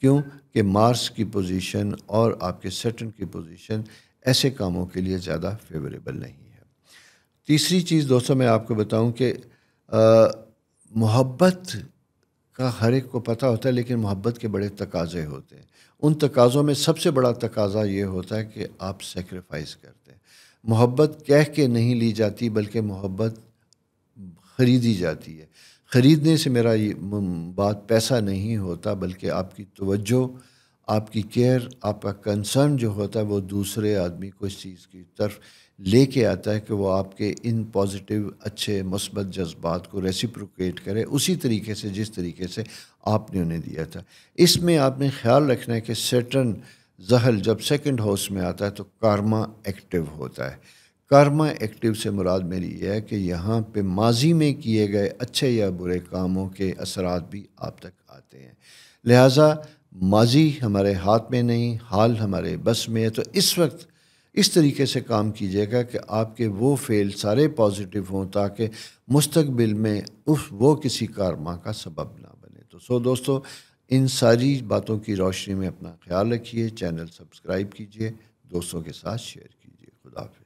کیوں کہ مارس کی پوزیشن اور آپ کے سیٹرن کی پوزیشن ایسے کاموں کے لیے زیادہ فیوریبل نہیں ہے۔ تیسری چیز دوستوں میں آپ کو بتاؤں کہ محبت کا ہر ایک کو پتہ ہوتا ہے، لیکن محبت کے بڑے تقاضے ہوتے ہیں۔ ان تقاضوں میں سب سے بڑا تقاضا یہ ہوتا ہے کہ آپ سیکریفائس کرتے ہیں۔ محبت کہہ کے نہیں لی جاتی، بلکہ محبت خریدی جاتی ہے۔ خریدنے سے میرا یہ بات پیسہ نہیں ہوتا، بلکہ آپ کی توجہ، آپ کی کیئر، آپ کا کنسرن جو ہوتا ہے وہ دوسرے آدمی کو اس چیز کی طرف لے کے آتا ہے کہ وہ آپ کے ان پازیٹیو اچھے مثبت جذبات کو ریسیپروکیٹ کرے اسی طریقے سے جس طریقے سے آپ نے انہیں دیا تھا۔ اس میں آپ نے خیال رکھنا ہے کہ سیٹرن زحل جب سیکنڈ ہاؤس میں آتا ہے تو کارما ایکٹیو ہوتا ہے۔ کارما ایکٹیو سے مراد میری یہ ہے کہ یہاں پہ ماضی میں کیے گئے اچھے یا برے کاموں کے اثرات بھی آپ تک آتے ہیں۔ لہٰذا ماضی ہمارے ہاتھ میں نہیں، حال ہمارے بس میں ہے، تو اس وقت اس طریقے سے کام کیجیے گا کہ آپ کے وہ فعل سارے پازیٹیو ہوں، تاکہ مستقبل میں وہ کسی کارما کا سبب نہ بنے۔ تو دوستو، ان ساری باتوں کی روشنی میں اپنا خیال رکھیے، چینل سبسکرائب کیجیے، دوستوں کے ساتھ شیئر کیجیے۔ خدا حافظ۔